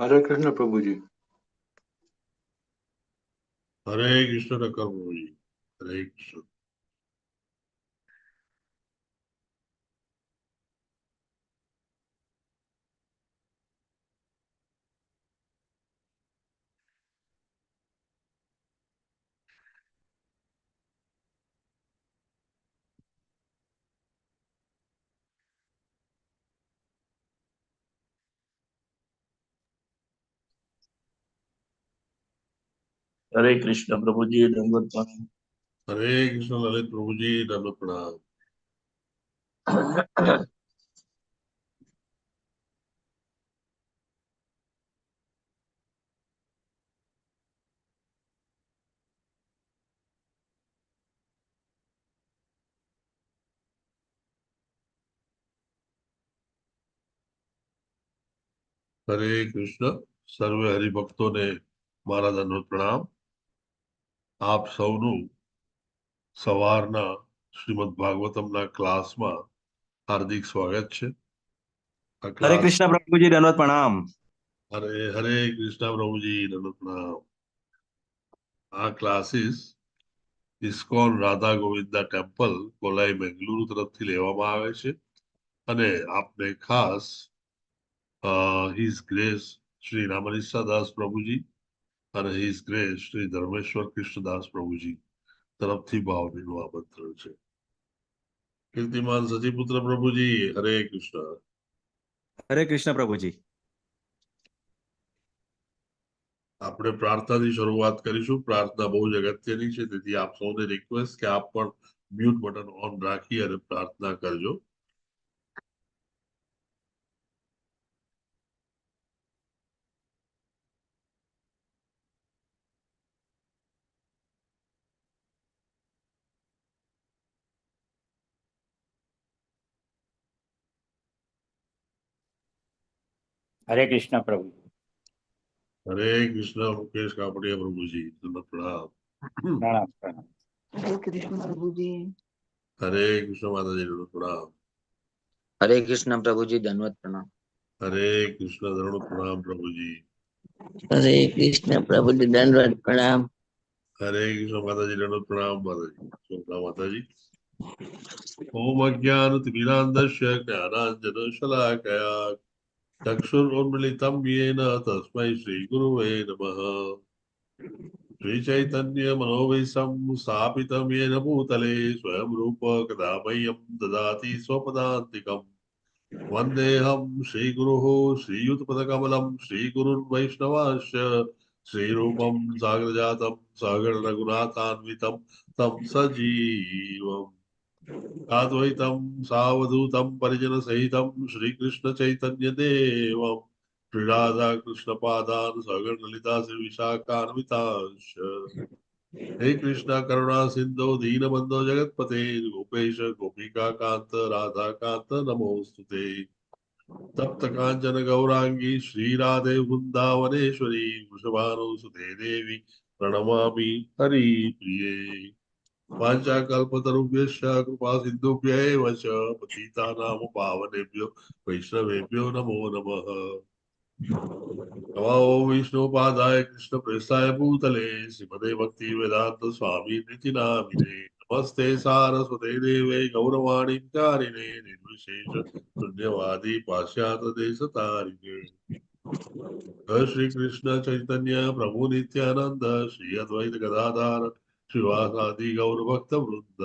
हरे कृष्ण प्रभु जी। हरे कृष्ण ठाकुर प्रभु जी। हरे कृष्ण। हरे कृष्ण प्रभु जी, दंडवत प्रणाम। हरे कृष्ण ललित प्रभु जी, दंडवत प्रणाम। हरे कृष्ण। સર્વે હરિભક્તોને મારા દંડવત પ્રણામ। આપ સૌનું સવારના શ્રીમદ ભાગવતમના ક્લાસમાં હાર્દિક સ્વાગત છે। આ हरे ક્લાસ कृष्णा प्रभु जी दंडवत प्रणाम। હરે હરે કૃષ્ણ પ્રભુજી, દંડવત પ્રણામ। આ ક્લાસીસ ઇસ્કોન રાધા ગોવિંદા ટેમ્પલ કોલાઈ બેંગલુરુ તરફથી લેવામાં આવે છે અને આપને ખાસ હિઝ ગ્રેસ શ્રી રામનિષ્ઠા દાસ પ્રભુજી અને હિઝ ગ્રેસ શ્રી ધર્મેશ્વર કૃષ્ણદાસ પ્રભુજી તરફથી ભાવભીનું આમંત્રણ છે। કીર્તિમાન સચીપુત્ર પ્રભુજી, હરે કૃષ્ણ। हरे कृष्ण प्रभु जी। આપણે પ્રાર્થનાથી શરૂઆત કરીશું। પ્રાર્થના બહુ જ અગત્યની છે, તેથી આપ સૌને રિક્વેસ્ટ કે આપ પણ મ્યુટ બટન ઓન રાખી અને પ્રાર્થના કરજો। हरे कृष्ण प्रभु। हरे कृष्ण मुकेश कापड़िया प्रभुजी, दंडवत प्रणाम। प्रणाम प्रणाम। हरे कृष्ण प्रभु जी। हरे कृष्ण माताजी, दंडवत प्रणाम। हरे कृष्ण प्रभु जी दंडवत प्रणाम। हरे कृष्ण दंडवत प्रणाम प्रभुजी। हरे कृष्ण प्रभु जी दंडवत प्रणाम। हरे कृष्ण माताजी, दंडवत प्रणाम माताजी। शोभा माताजी। ओम अज्ञानतिमिरान्धस्य ज्ञानाञ्जनशलाकया चक्षुरुन्मीलितं येन तस्मै श्रीगुरुवे नमः। श्रीचैतन्यमनोभीष्टं स्थापितं येन भूतले स्वयं रूप कदा मह्यं ददाति स्वपदान्तिकम्। वन्देऽहं श्रीगुरुः श्रीयुतपदकमलं श्रीगुरुन् वैष्णवांश्च श्रीरूपं सागरजातं सहगण रघुनाथान्वितं तं सजीवम् अद्वैतं सावधूतं परिजनसहितं श्रीकृष्णचैतन्यदेवं श्रीराधाकृष्णपादान् सहगण ललिता श्रीविशाखान्वितांश्च। हे कृष्ण करुणा सिंधु दीनबंधो जगतपते गोपेश गोपिका कांत राधा कांत नमोस्तुते। तप्त कांचन गौरांगी श्रीराधे वृंदावनेश्वरी वृषभानुसुते देवी प्रणमामि हरिप्रिये। वाञ्छाकल्पतरुभ्यश्च कृपा सिन्धुभ्य एव च पतितानां पावनेभ्यो वैष्णवेभ्यो नमो नमः। नमो विष्णुपादाय कृष्णप्रेष्ठाय भूतले श्रीमते भक्ति वेदांत स्वामी निति नामिने नमस्ते सारस्वते देवे गौरवाणी कारिणे निर्विशेष शून्यवादी पाश्चात्य देश तारिणे। श्री कृष्ण चैतन्य प्रभु नित्यानंद श्री अद्वैत गदाधर श्रीवासादि गौर भक्त वृंद।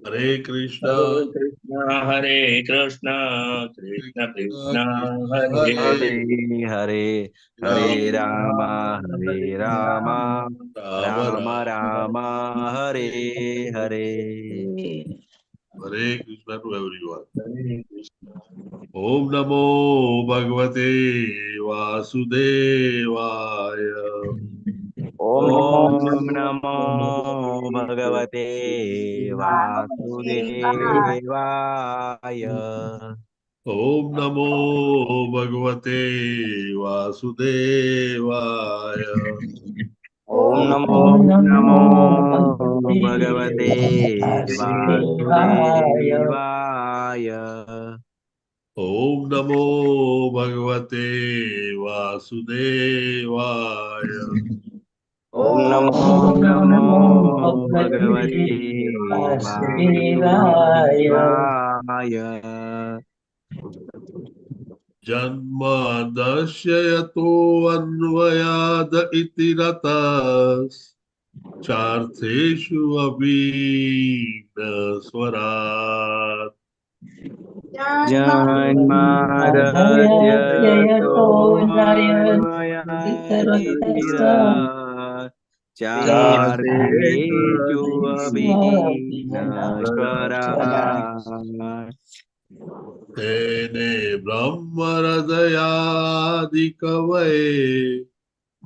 हरे कृष्ण हरे कृष्ण, कृष्ण कृष्ण हरे हरे हरे हरे हरे राम हरे राम राम राम राम राम हरे हरे। हरे कृष्ण टू एवरीवन। हरे कृष्ण। ओम नमो भगवते वासुदेवाय। ओम नमो भगवते वासुदेवाय। ओम नमो भगवते वासुदेवाय। ओम नमो नमो भगवते वासुदेवाय। ओम नमो भगवते वासुदेवाय। ओम नमो नमो भगवते वासुदेवाय। जन्मादस्य यतोऽन्वयाद इति रतस् चार्थेषु स्वरात्। जन्मादस्य तोऽन्वयादितिरः चार्थेषु अविघ्नस्वराट्। तेने ब्रह्महृदयादिकवये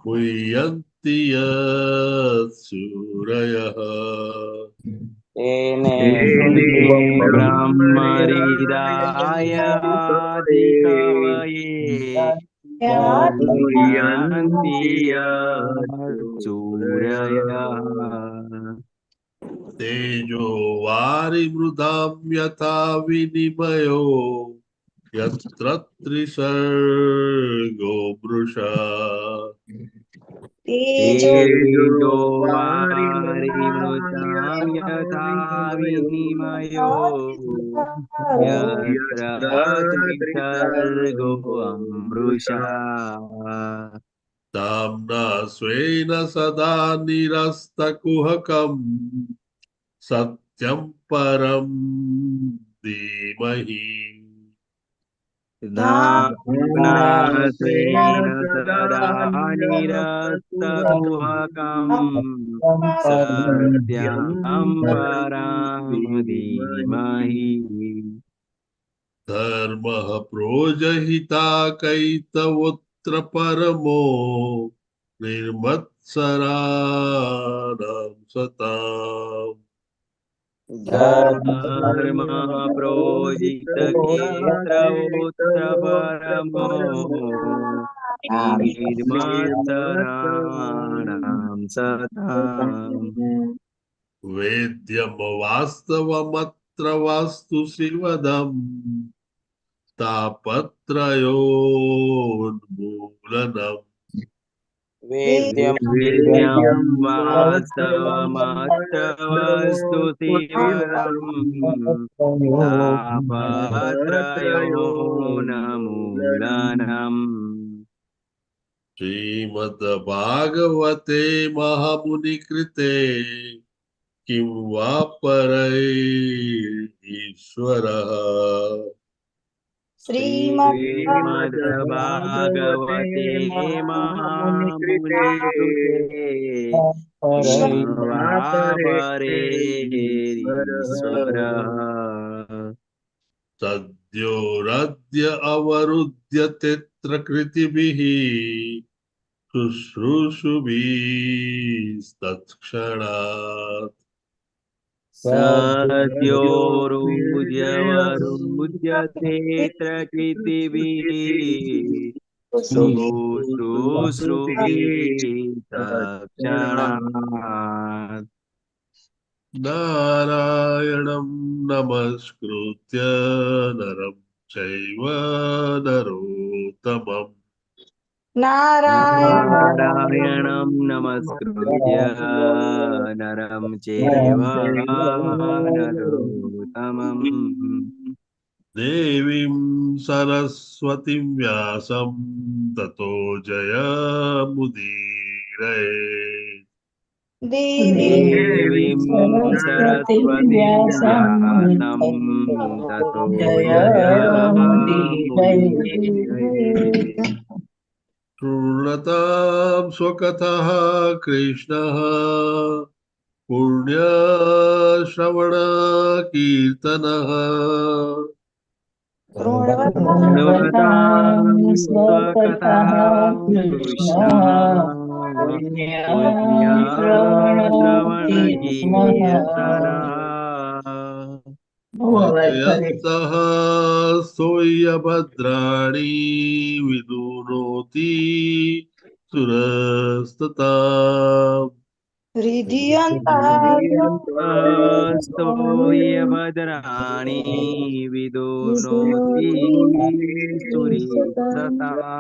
मुह्यन्ति यत्सूरयः। तेने ब्रह्महृदायादिकवये मुह्यन्ति सूरयः। तेजो वारिमृदां यथा विनिमयो यत्र त्रिसर्गो मृषा। तेजो वारिमृतां यथा विनिमयो यत्र त्रिसर्गो अमृषा। दाम्ना स्वेन सदा निरस्तकुहकम् सत्यं परं धीमहि। दाम्ना स्वेन सदा निरस्तकुहकम् सत्यं परं धीमहि। धर्मः प्रोजहिता कैतवोऽत्र परमो निर्मत्सराणां सताम्। धर्म प्रोजितकेत्रवोऽत्र परमो निर्मत्सराणां सताम्। वेद्यं वास्तवमत्र वास्तु शिवदम् तापत्रयोन्मूलनम्। वेद्यं वास्तवमत्र वस्तु शिवदम् तापत्रयोन्मूलनम्। श्रीमद्भागवते महामुनिकृते किं वा परैरीश्वरः। श्रीमद्भागवते महामुनिकृते किं वा परेरीश्वरः। सद्योरद्य अवरुध्यतेऽत्र कृतिभिः शुश्रूषुभिस्तत्क्षणात्। सद्योरुद्यवरुध्यतेऽत्र कृतिभिः शुश्रूषुभिः तत्क्षणात्। नारायणं नमस्कृत्य नरं चैव नरोत्तमम्। नारायणं नमस्कृत्य नरं चैव नरोत्तमम्। देवीं सरस्वतीं व्यासं ततो जयमुदीरये। देवीं सरस्वतीं व्यासं ततो जयमुदीरये। शृण्वतां स्वकथः कृष्णः पुण्यश्रवणकीर्तनः। शृण्वतां स्वकथः कृष्णः पुण्यश्रवणकीर्तनः। यन्तः स्तोयभद्राणि विदुनोति सुरस्तताम्। हृदयन्तः स्तोय भद्राणि विदुनोति सुरेशताम्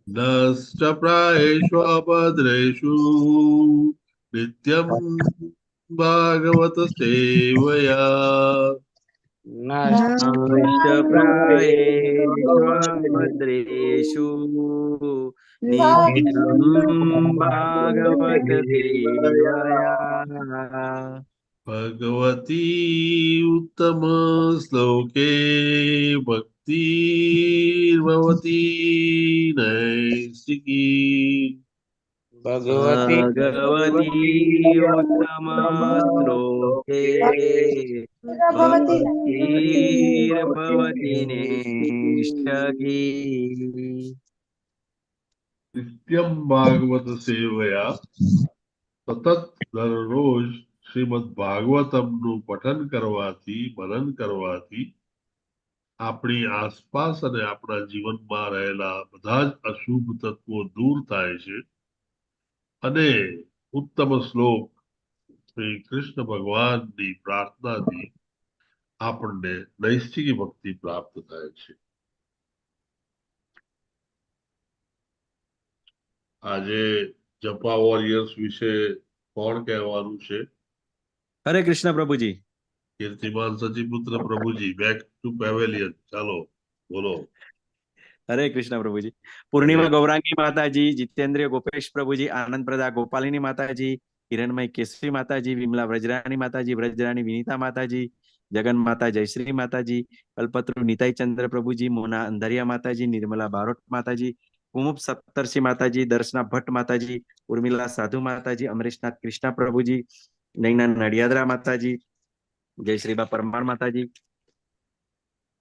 नष्टप्रायेषु अभद्रेषु नित्यं भागवत सेवया नष्टप्रायेष्वभद्रेषु नित्यं भागवत सेवया भगवती उत्तम श्लोके भक्तिर्भवती नैष्टिकी भगवती उत्तम श्लोके भक्तिर्भवति नेष्टकी नित्यं भागवत सेवया સતત દરરોજ શ્રીમદ ભાગવતમનું પઠન કરવાથી મનન કરવાથી આપણી આસપાસ અને આપણા જીવનમાં રહેલા બધા જ અશુભ તત્વો દૂર થાય છે અને ઉત્તમ શ્લોક શ્રી કૃષ્ણ ભગવાનની પ્રાર્થનાથી આપણને નૈષ્ઠિક ભક્તિ પ્રાપ્ત થાય છે. આજે જપા વોરિયર્સ વિશે કોણ કહેવાનું છે? હરે કૃષ્ણ પ્રભુજી. કીર્તિમાન સચીપુત્ર પ્રભુજી, બેક ટુ પેવેલિયન. ચાલો બોલો. હરે કૃષ્ણ પ્રભુજી. પૂર્ણિમા ગૌરાંગી માતાજી, જીતેન્દ્રિય ગોપેશ પ્રભુજી, આનંદ પ્રદા ગોપાલિની માતાજી, હિરણમય કેસરી માતાજી, વિમલા વ્રજરાણી માતાજી, વ્રજરાણી વિનીતા માતાજી, જગન માતા જયશ્રી માતાજી, કલ્પતરુ નીતાઈ ચંદ્ર પ્રભુજી, મોના અંધારિયા માતાજી, નિર્મલા બારોટ માતાજી, કુમુપ સપ્તર્ષિ માતાજી, દર્શના ભટ્ટ માતાજી, ઉર્મિલા સાધુ માતાજી, અમરીશનાથ કૃષ્ણ પ્રભુજી, નૈના નડિયાદરા માતાજી, જયશ્રીબા પરમાર માતાજી,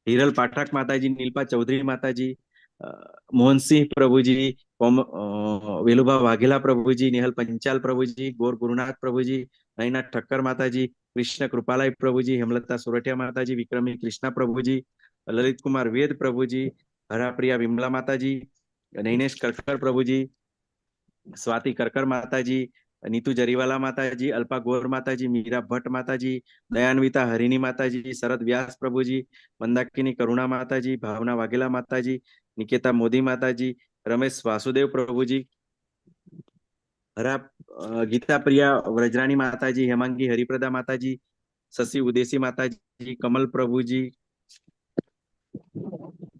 હિરલ પાઠક માતાજી, નીલપા ચૌધરી માતાજી, મોહનસિંહ પ્રભુજી, વેલુભા વાઘેલા પ્રભુજી, નિહલ પંચાલ પ્રભુજી, ગોર ગુરુનાથ પ્રભુજી, નૈના ઠક્કર માતાજી, કૃષ્ણ કૃપાલય પ્રભુજી, હેમલતા સોરઠિયા માતાજી, વિક્રમી કૃષ્ણ પ્રભુજી, લલિત કુમાર વેદ પ્રભુજી, હરાપ્રિયા વિમલા માતાજી, નૈનેશ કરકર પ્રભુજી, સ્વાતિ કરકર માતાજી, નીતુ જરીવાલા માતાજી, અલ્પા ગોર માતાજી, મીરા ભટ્ટ માતાજી, દયાન્વિતા હરિની માતાજી, શરદ વ્યાસ પ્રભુજી, મંદાકિની કરુણા માતાજી, ભાવના વાઘેલા માતાજી, નિકેતા મોદી માતાજી, રમેશ વાસુદેવ પ્રભુજી, ગીતા પ્રિયા વ્રજરાણી માતાજી, હેમાંગી હરિપ્રદા માતાજી, શશી ઉદેશી માતાજી, કમલ પ્રભુજી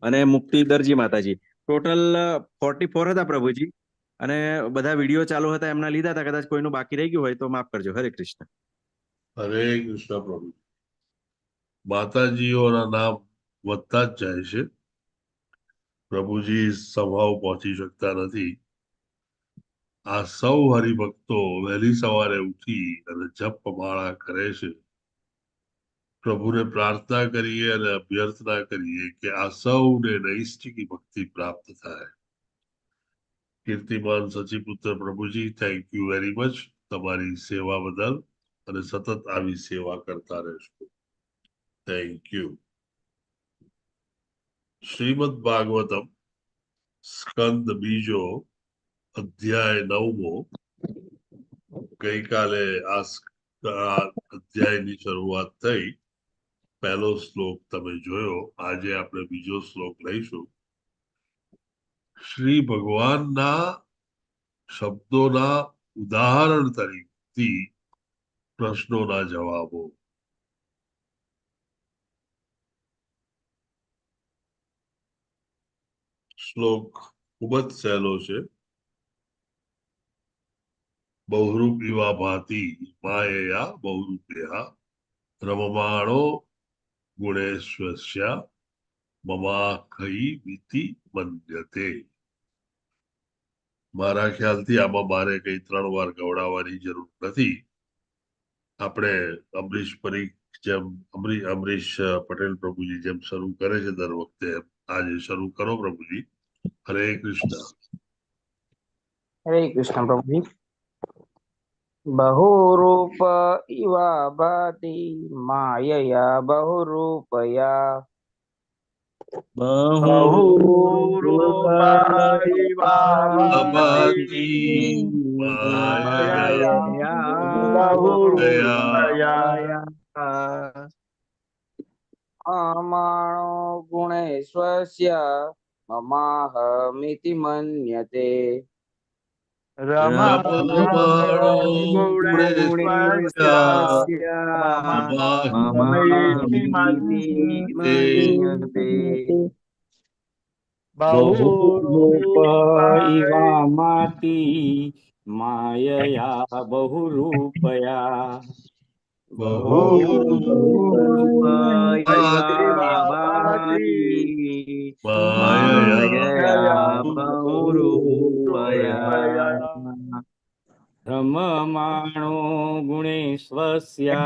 અને મુક્તિદરજી માતાજી. ટોટલ 44 હતા પ્રભુજી, અને બધા વિડીયો ચાલુ હતા એમના લીધા હતા. કદાચ કોઈનું બાકી રહી ગયું હોય તો માફ કરજો. હરે કૃષ્ણ. હરે કૃષ્ણ પ્રભુ. માતાજીઓના નામ વધતા જ જાય છે. પ્રભુજી સભાઓ પહોંચી શકતા નથી. આ સૌ હરિભક્તો વહેલી સવારે ઉઠી અને જપ માળા કરે છે. પ્રભુને પ્રાર્થના કરીએ અને અભ્યર્થના કરીએ કે આ સૌને નૈષ્ઠિકી ભક્તિ પ્રાપ્ત થાય. કીર્તિમાન સચીપુત્ર પ્રભુજી, થેન્ક યુ વેરી મચ તમારી સેવા બદલ, અને સતત આવી સેવા કરતા રહેશો. Thank you. શ્રીમદ ભાગવતમ સ્કંદ બીજો, અધ્યાય 9મો. ગઈકાલે આ અધ્યાયની શરૂઆત થઈ. પહેલો શ્લોક તમે જોયો. આજે આપણે બીજો શ્લોક લઈશું. શ્રી ભગવાનના શબ્દોના ઉદાહરણ તરીકે પ્રશ્નોના જવાબો. શ્લોક ખૂબ જ સહેલો છે. બહુરૂપ ઇવા ભાતિ માયયા બહુરૂપ્યા રમમાણો ગુણેશ્વસ્ય મમાખઈ વિતિ મન્યતે. મારા ખ્યાલથી આમાં મારે કઈ 3 વાર ગવડાવવાની જરૂર નથી. આપણે અમરીશ પરીખ જેમ અમરીશ પટેલ પ્રભુજી જેમ શરૂ કરે છે દર વખતે, આજે શરૂ કરો પ્રભુજી. હરે કૃષ્ણ. હરે કૃષ્ણ પ્રભુજી. બહુરૂપ ઇવા ભાતિ માયયા બહુરૂપયા बहुरूपा इव भाति मायया बहुरूपया अमाणो गुणेश्वस्य ममाहमिति मन्यते रममाणो गुणेश्वरस्य ममाहमिति ममाहमिति मन्यते बहुरूप बहुरूपा इवामाति मायया बहुरूपया बहुरूपा भाति मायया बहुरूपया बहुरूपया रममाणो गुणेश्वस्या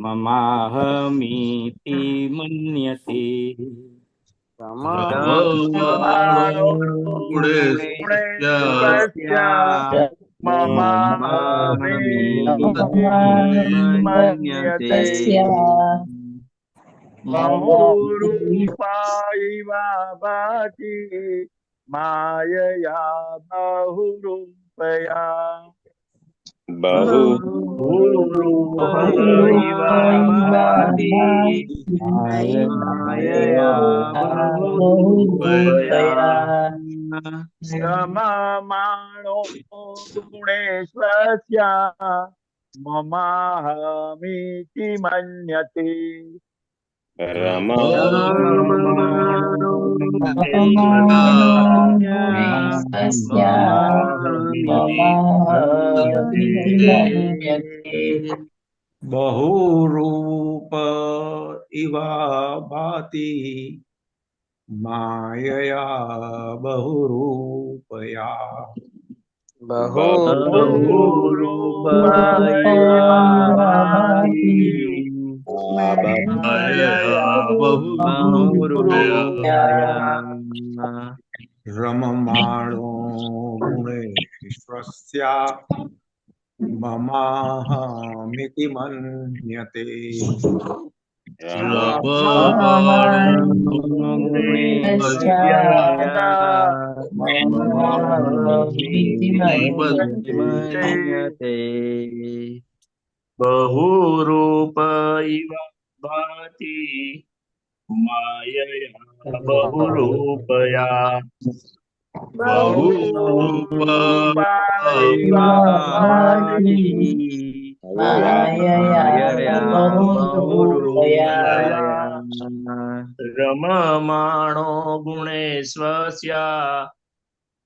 ममाहमीति मन्यते रममाणो गुणेश्वरस्य मन्यते बहुरूपा इव भाति मायया बहुरूपया बहुरूपा इव भाति मायया बहुरूपया रममाणो गुणेश्वरस्य ममाहमीति मन्यते रममाणो बहुरूप इव भाति मायया बहुरूपया बहुरूपा इव भाति मायया बहुरूपया रममाणो गुणेश्वरस्य ममाहमिति मन्यते बहुरूप इव भाति मायया बहुरूपया बहुरूपा इव भाति मायया बहुरूपया रममाणो गुणेश्वरस्य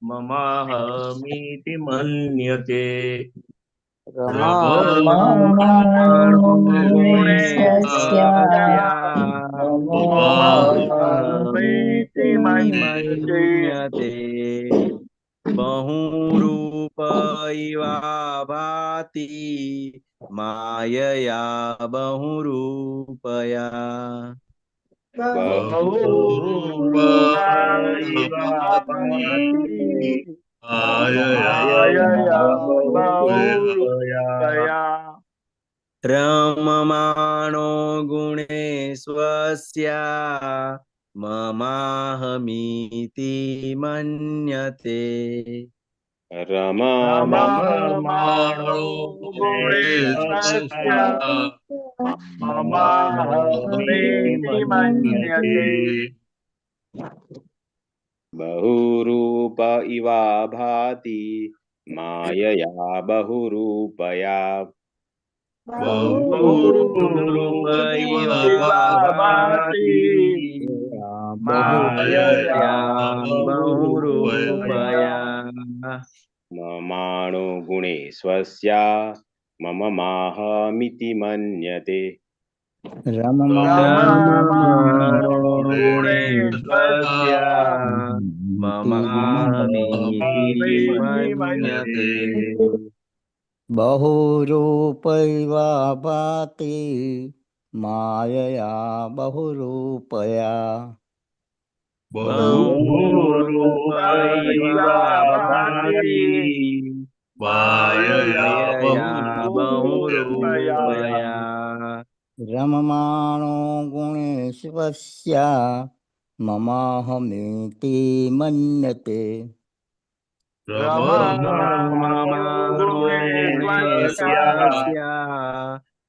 ममाहमीति मन्यते रममाणो गुणेश्वरस्य ममाहमीति मन्यते बहुरूप इव भाति मायया बहुरूपया बहुरूपा इव भाति मायया बहुरूपया रममाणो गुणेश्वरस्य ममाहमीति मन्यते रममाणो गुणेश्वरस्य ममाहमीति मन्यते बहुरूप इव भाति मायया बहुरूपया बहुरूप इव भाति मायया बहुरूपया ममाणो गुणेश्वरस्य ममाहमिति मन्यते रममाणो गुणेश्वरस्य ममाहमीति मन्यते बहुरूप इव भाति मायया बहुरूपया बहुरूप इव भाति मायया बहुरूपया रममाणो गुणेश्वरस्य ममाहमीति मन्यते रममाणो गुणेश्वस्य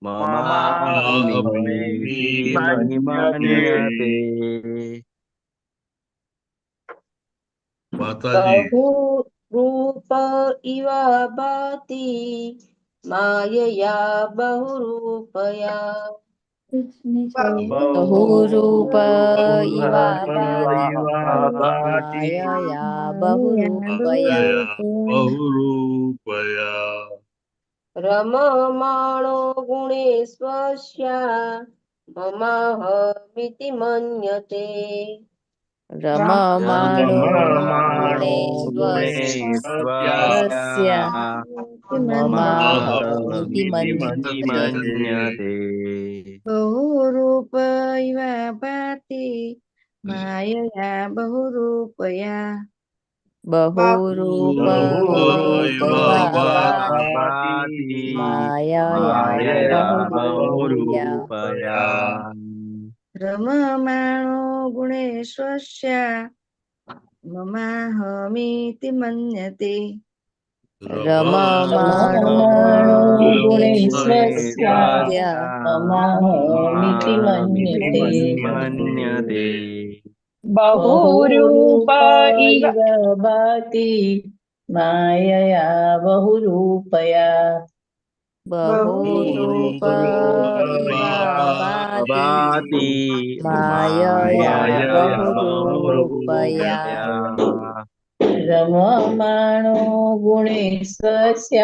ममाहमीति मन्यते माताजी बहुरूप इव भाति मायया बहुरूपया बहुरूप इव भाति मायया बहुरूपया बहुरूपया रममाणो गुणेश्वस्य ममाहमिति मन्यते रममाणो गुणेश्वस्य ममाहमिति मन्यते बहुरूप इव भाति मायया बहुरूपया बहुरूप इव भाति मायया बहुरूपया रममाणो गुणेश्वस्य ममाहमीति मन्यते रममाणो गुणेश्वस्य ममाहमीति मन्यते बहुरूप इव भाति मायया बहुरूपया बहुरूप इव भाति मायया बहुरूपया रममाणो गुणेश्वस्य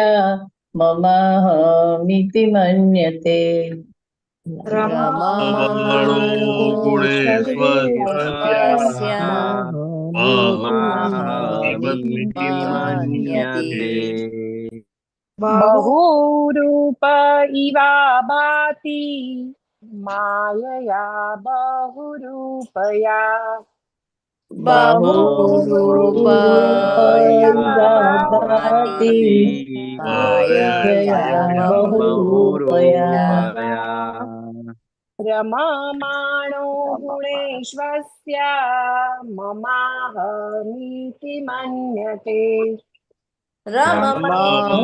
ममाहमीति मन्यते रममाणो गुणेश्वस्य ममाहमीति मन्यते बहुरूप इव भाति मायया बहुरूपया बहुरूप इव भाति मायया बहुरूपया रममाणो गुणेश्वस्य ममाहमीति मन्यते रममाणो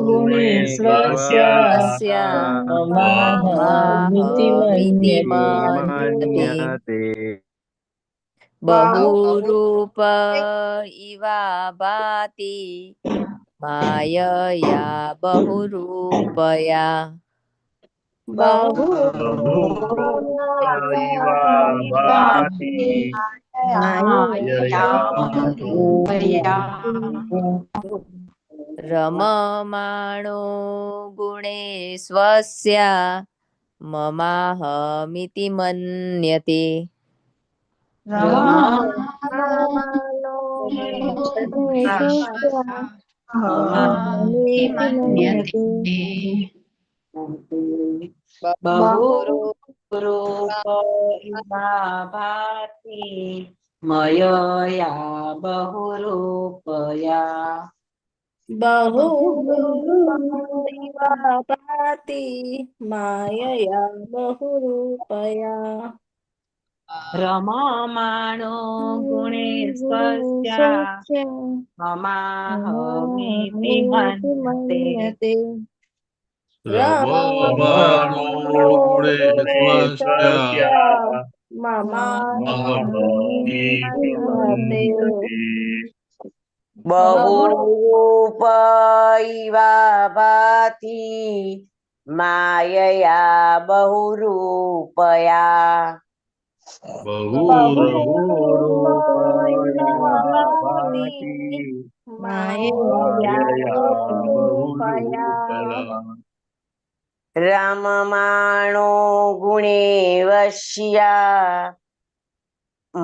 गुणेश्वस्य ममाहमीति मन्यते बहुरूप इव भाति मायया बहुरूपया रममाणो गुणेश्वस्य ममाहमीति मन्यते बहुरूप इव भाति मायया बहुरूपया बहुरूप इव भाति मायया बहुरूपया रममाणो गुणेश्वस्य ममाहमीति मन्यते रममाणो गुणेश्वस्य ममाहमीति मन्यते बहुरूप इव भाति मायया बहुरूपया बहुरूप इव भाति मायया बहुरूपया रममाणो गुणेश्वस्य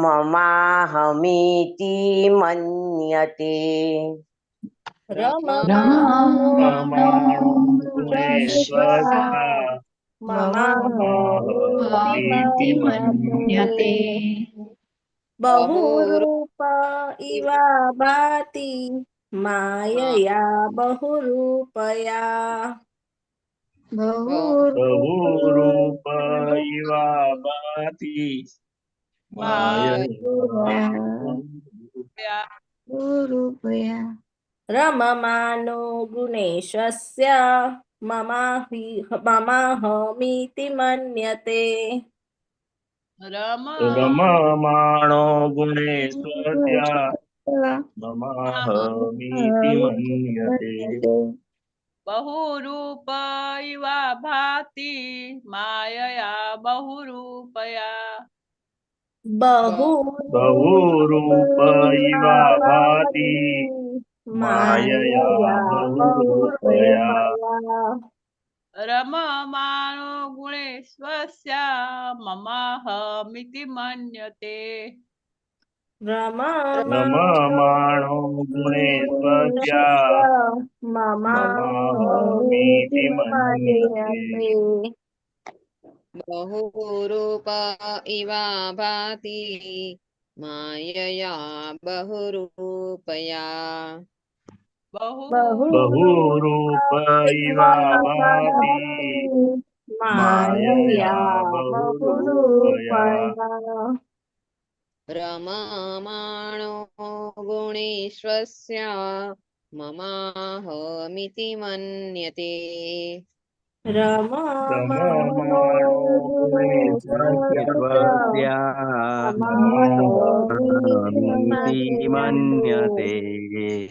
ममाहमीति मन्यते रममाणो गुणेश्वस्य ममाहमीति मन्यते बहुरूप इव भाति मायया बहुरूपया बहुरूप इव भाति बहुरूपया रममानो गुणेशस्य ममाहमीति मन्यते रममाणो गुणेश्वर्य ममाहमीति मन्यते बहुरूप इव भाति मायया बहुरूपया बहुरूप इव भाति मायया बहुरूपया रममाणो गुणेश्वस्य ममाहमिति मन्यते रममाणो गुणेश्वर्य ममाहमीति मन्यते बहुरूप इव भाति मायया बहुरूपया बहुरूप इव भाति मायया बहुरूपया रममाणो गुणेश्वस्य ममाहमिति मन्यते रममाणो गुणेश्वस्य ममाहमीति मन्यते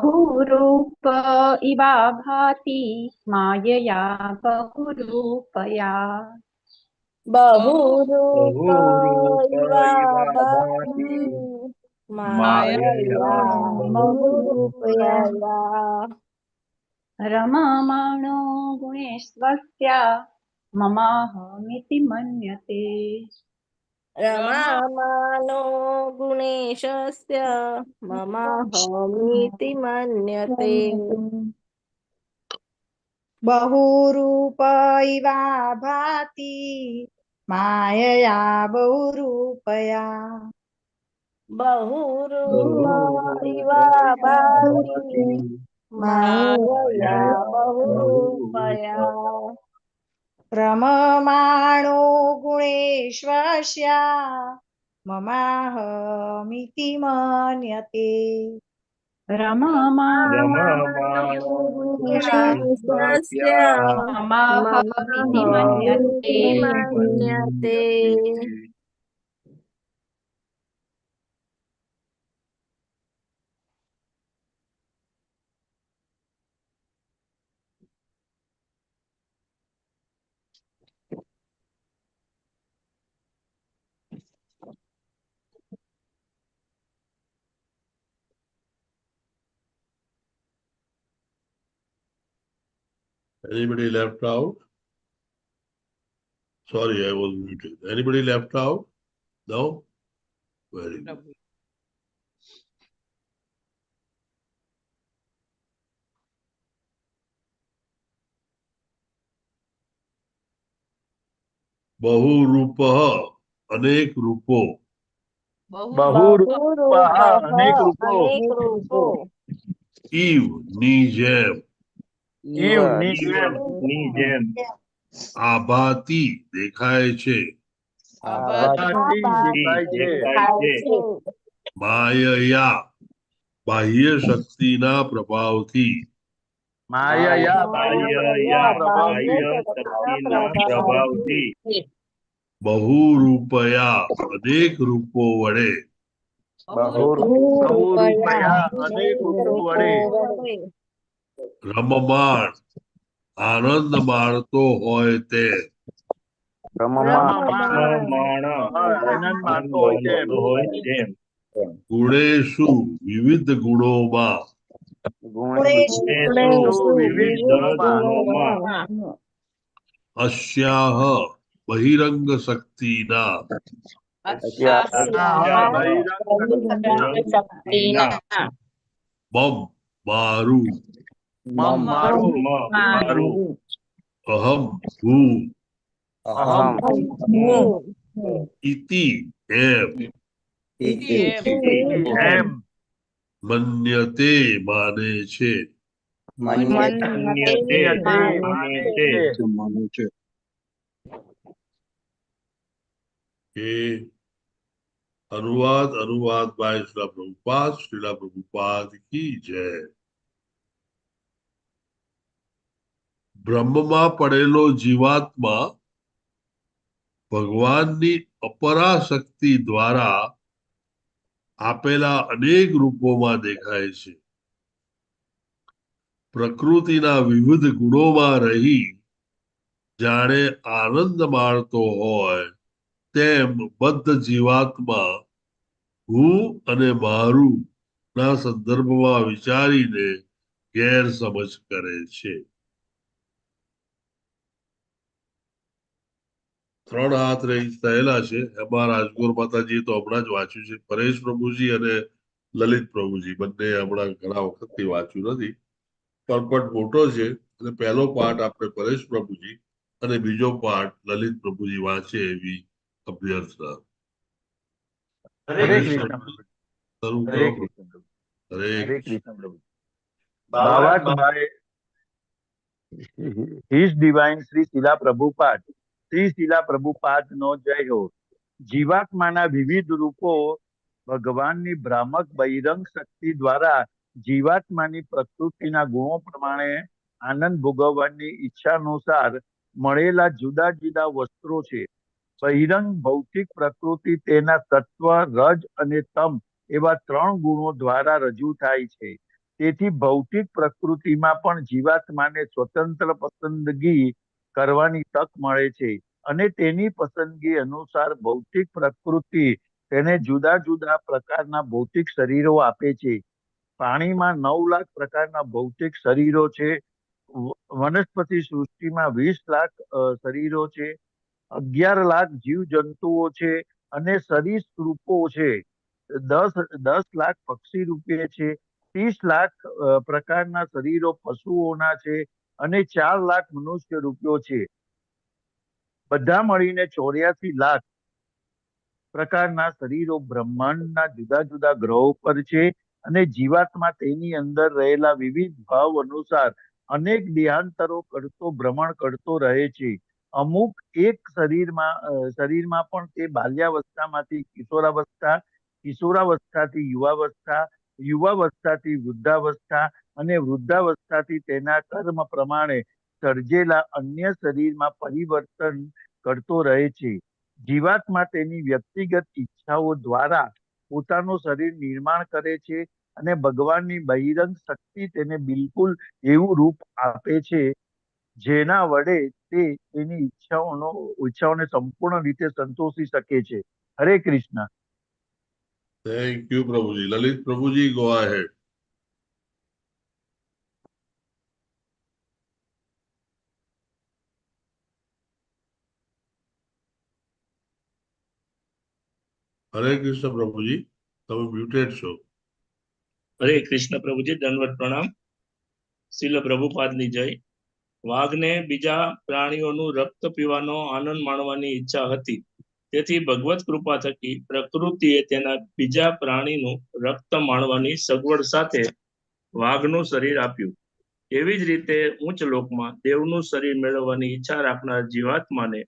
बहुरूप इव भाति मायया बहुरूपया बहुरूप इव भाति मायया बहुरूपया रममाणो गुणेश्वस्य ममाहमीति मन्यते रममानो गुणेशस्य ममाहमीति मन्यते बहुरूप इव भाति मायया बहुरूपया बहुरूप इव भाति मायया बहुरूपया रममाणो गुणेश्वस्य ममाहमीति मन्यते रममाणो गुणेश्वस्य ममाहमीति मन्यते Anybody left out? Sorry, I was muted. Anybody left out? No? Very good. बहुरूपः अनेक रूपों बहुरूपः अनेक रूपो ईव नीजेम ની જેમ આભાતી દેખાય છે માયયા બાહ્ય શક્તિના પ્રભાવથી બહુરૂપયા અનેક રૂપો વડે રમમાણ આનંદ માણતો હોય તે ગુણેશુ વિવિધ ગુણોમાં અસ્યાહ બહિરંગ શક્તિના મમ મારું અહમ હું ઇતિ એમ મન્યતે માને છે કે अनुवाद बाय श्रीला प्रभुपाद की जय। બ્રહ્મમાં પડેલો જીવાત્મા ભગવાનની અપરાશક્તિ દ્વારા આપેલા અનેક રૂપોમાં દેખાય છે. પ્રકૃતિના વિવિધ ગુણોમાં રહી જાણે આનંદ માણતો હોય તેમ બદ્ધ જીવાત્મા હું અને મારું ના સંદર્ભમાં વિચારીને ગેરસમજ કરે છે. 3 હાથ રહી થયેલા છે એમાં રાજગોર માતાજી તો હમણાં જ વાંચ્યું છે. પરેશ પ્રભુજી અને લલિત પ્રભુજી બંને હમણાં ઘણા વખતથી વાંચ્યું નથી, પણ મોટો છે અને પહેલો પાઠ આપણે પરેશ પ્રભુજી અને બીજો પાઠ લલિત પ્રભુજી વાંચે એવી અભ્યર્થના. હરે કૃષ્ણ પ્રભુ. શરૂ હરે કરો. કૃષ્ણ પ્રભુ. હરે હરે કૃષ્ણ પ્રભુ. બાવાકભાઈ હિઝ ડિવાઇન શ્રી શિલા પ્રભુપાદ, શ્રી શિલા પ્રભુપાદ નો જય હો. જીવાત્માના વિવિધ રૂપો ભગવાનની ભ્રામક બહિરંગ શક્તિ દ્વારા જીવાત્માની પ્રકૃતિના ગુણો પ્રમાણે આનંદ ભોગવવાની ઈચ્છા અનુસાર મળેલા જુદા જુદા વસ્ત્રો છે. બહિરંગ ભૌતિક પ્રકૃતિ તેના તત્વ, રજ અને તમ એવા 3 ગુણો દ્વારા રજૂ થાય છે. તેથી ભૌતિક પ્રકૃતિમાં પણ જીવાત્માને સ્વતંત્ર પસંદગી કરવાની તક મળે છે અને તેની પસંદગી અનુસાર ભૌતિક પ્રકૃતિ તેને જુદા જુદા પ્રકારના ભૌતિક શરીરો આપે છે. પાણીમાં 9 લાખ પ્રકારના ભૌતિક શરીરો છે. વનસ્પતિ સૃષ્ટિમાં 20 લાખ શરીરો છે. 11 લાખ જીવ જંતુઓ છે અને સરીસૃપો છે. 10 લાખ પક્ષી રૂપે છે. 30 લાખ પ્રકારના શરીરો પશુઓના છે અને 4 લાખ મનુષ્ય રૂપિયો છે. બધા મળીને 84 લાખ પ્રકારના શરીરો બ્રહ્માંડના જુદા જુદા ગ્રહો પર છે અને જીવાત્મા તેની અંદર રહેલા વિવિધ ભાવ અનુસાર અનેક દેહાંતરો કરતો ભ્રમણ કરતો રહે છે. અમુક એક શરીરમાં પણ તે બાલ્યાવસ્થામાંથી કિશોરાવસ્થા, કિશોરાવસ્થાથી યુવાવસ્થા, યુવાવસ્થાથી વૃદ્ધાવસ્થા અને વૃદ્ધાવસ્થાથી તેના કર્મ પ્રમાણે સર્જેલા અન્ય શરીરમાં પરિવર્તન કરતો રહે છે. જીવાત્મા તેની વ્યક્તિગત ઈચ્છાઓ દ્વારા પોતાનું શરીર નિર્માણ કરે છે અને ભગવાનની બહિરંગ શક્તિ તેને બિલકુલ એવું રૂપ આપે છે જેના વડે તે તેની ઈચ્છાઓને સંપૂર્ણ રીતે સંતોષી શકે છે. હરે કૃષ્ણ. થેન્ક યુ પ્રભુજી. લલિત પ્રભુજી, ગો અહેડ. હરે કૃષ્ણ પ્રભુજી, તમે મ્યુટેડ છો. હરે કૃષ્ણ પ્રભુજી, દંડવત પ્રણામ. શીલ પ્રભુપાદની જય. વાઘને બીજા પ્રાણીઓનું રક્ત પીવાનો આનંદ માણવાની ઈચ્છા હતી. તેથી ભગવત કૃપા થકી પ્રકૃતિએ તેના બીજા પ્રાણીનું રક્ત માણવાની સગવડ સાથે વાઘનું શરીર આપ્યું. એવી જ રીતે ઉચ્ચ લોકમાં દેવનું શરીર મેળવવાની ઈચ્છા રાખનાર જીવાત્માને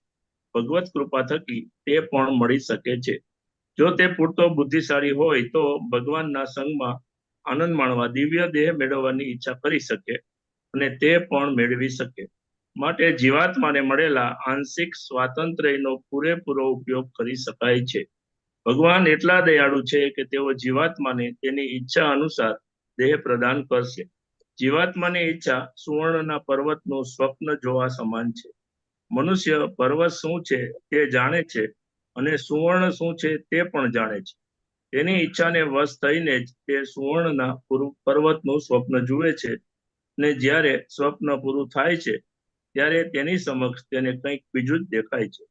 ભગવત કૃપા થકી તે પણ મળી શકે છે. જો તે પૂરતો બુદ્ધિશાળી હોય તો ભગવાનના સંગમાં આનંદ માણવા દિવ્ય દેહ મેળવવાની ઈચ્છા કરી શકે અને તે પણ મેળવી શકે. માટે જીવાત્માને મળેલા આંશિક સ્વાતંત્ર્યનો પૂરેપૂરો ઉપયોગ કરી શકાય છે. ભગવાન એટલા દયાળુ છે કે તેઓ જીવાત્માને તેની ઈચ્છા અનુસાર દેહ પ્રદાન કરશે. જીવાત્માની ઈચ્છા સુવર્ણના પર્વતનું સ્વપ્ન જોવા સમાન છે. મનુષ્ય પર્વત શું છે તે જાણે છે અને સુવર્ણ શું છે તે પણ જાણે છે. તેની ઈચ્છાને વશ થઈને જ તે સુવર્ણના પર્વતનું સ્વપ્ન જુએ છે અને જ્યારે સ્વપ્ન પૂરું થાય છે ત્યારે તેની સમક્ષ તેને કંઈક બીજું જ દેખાય છે.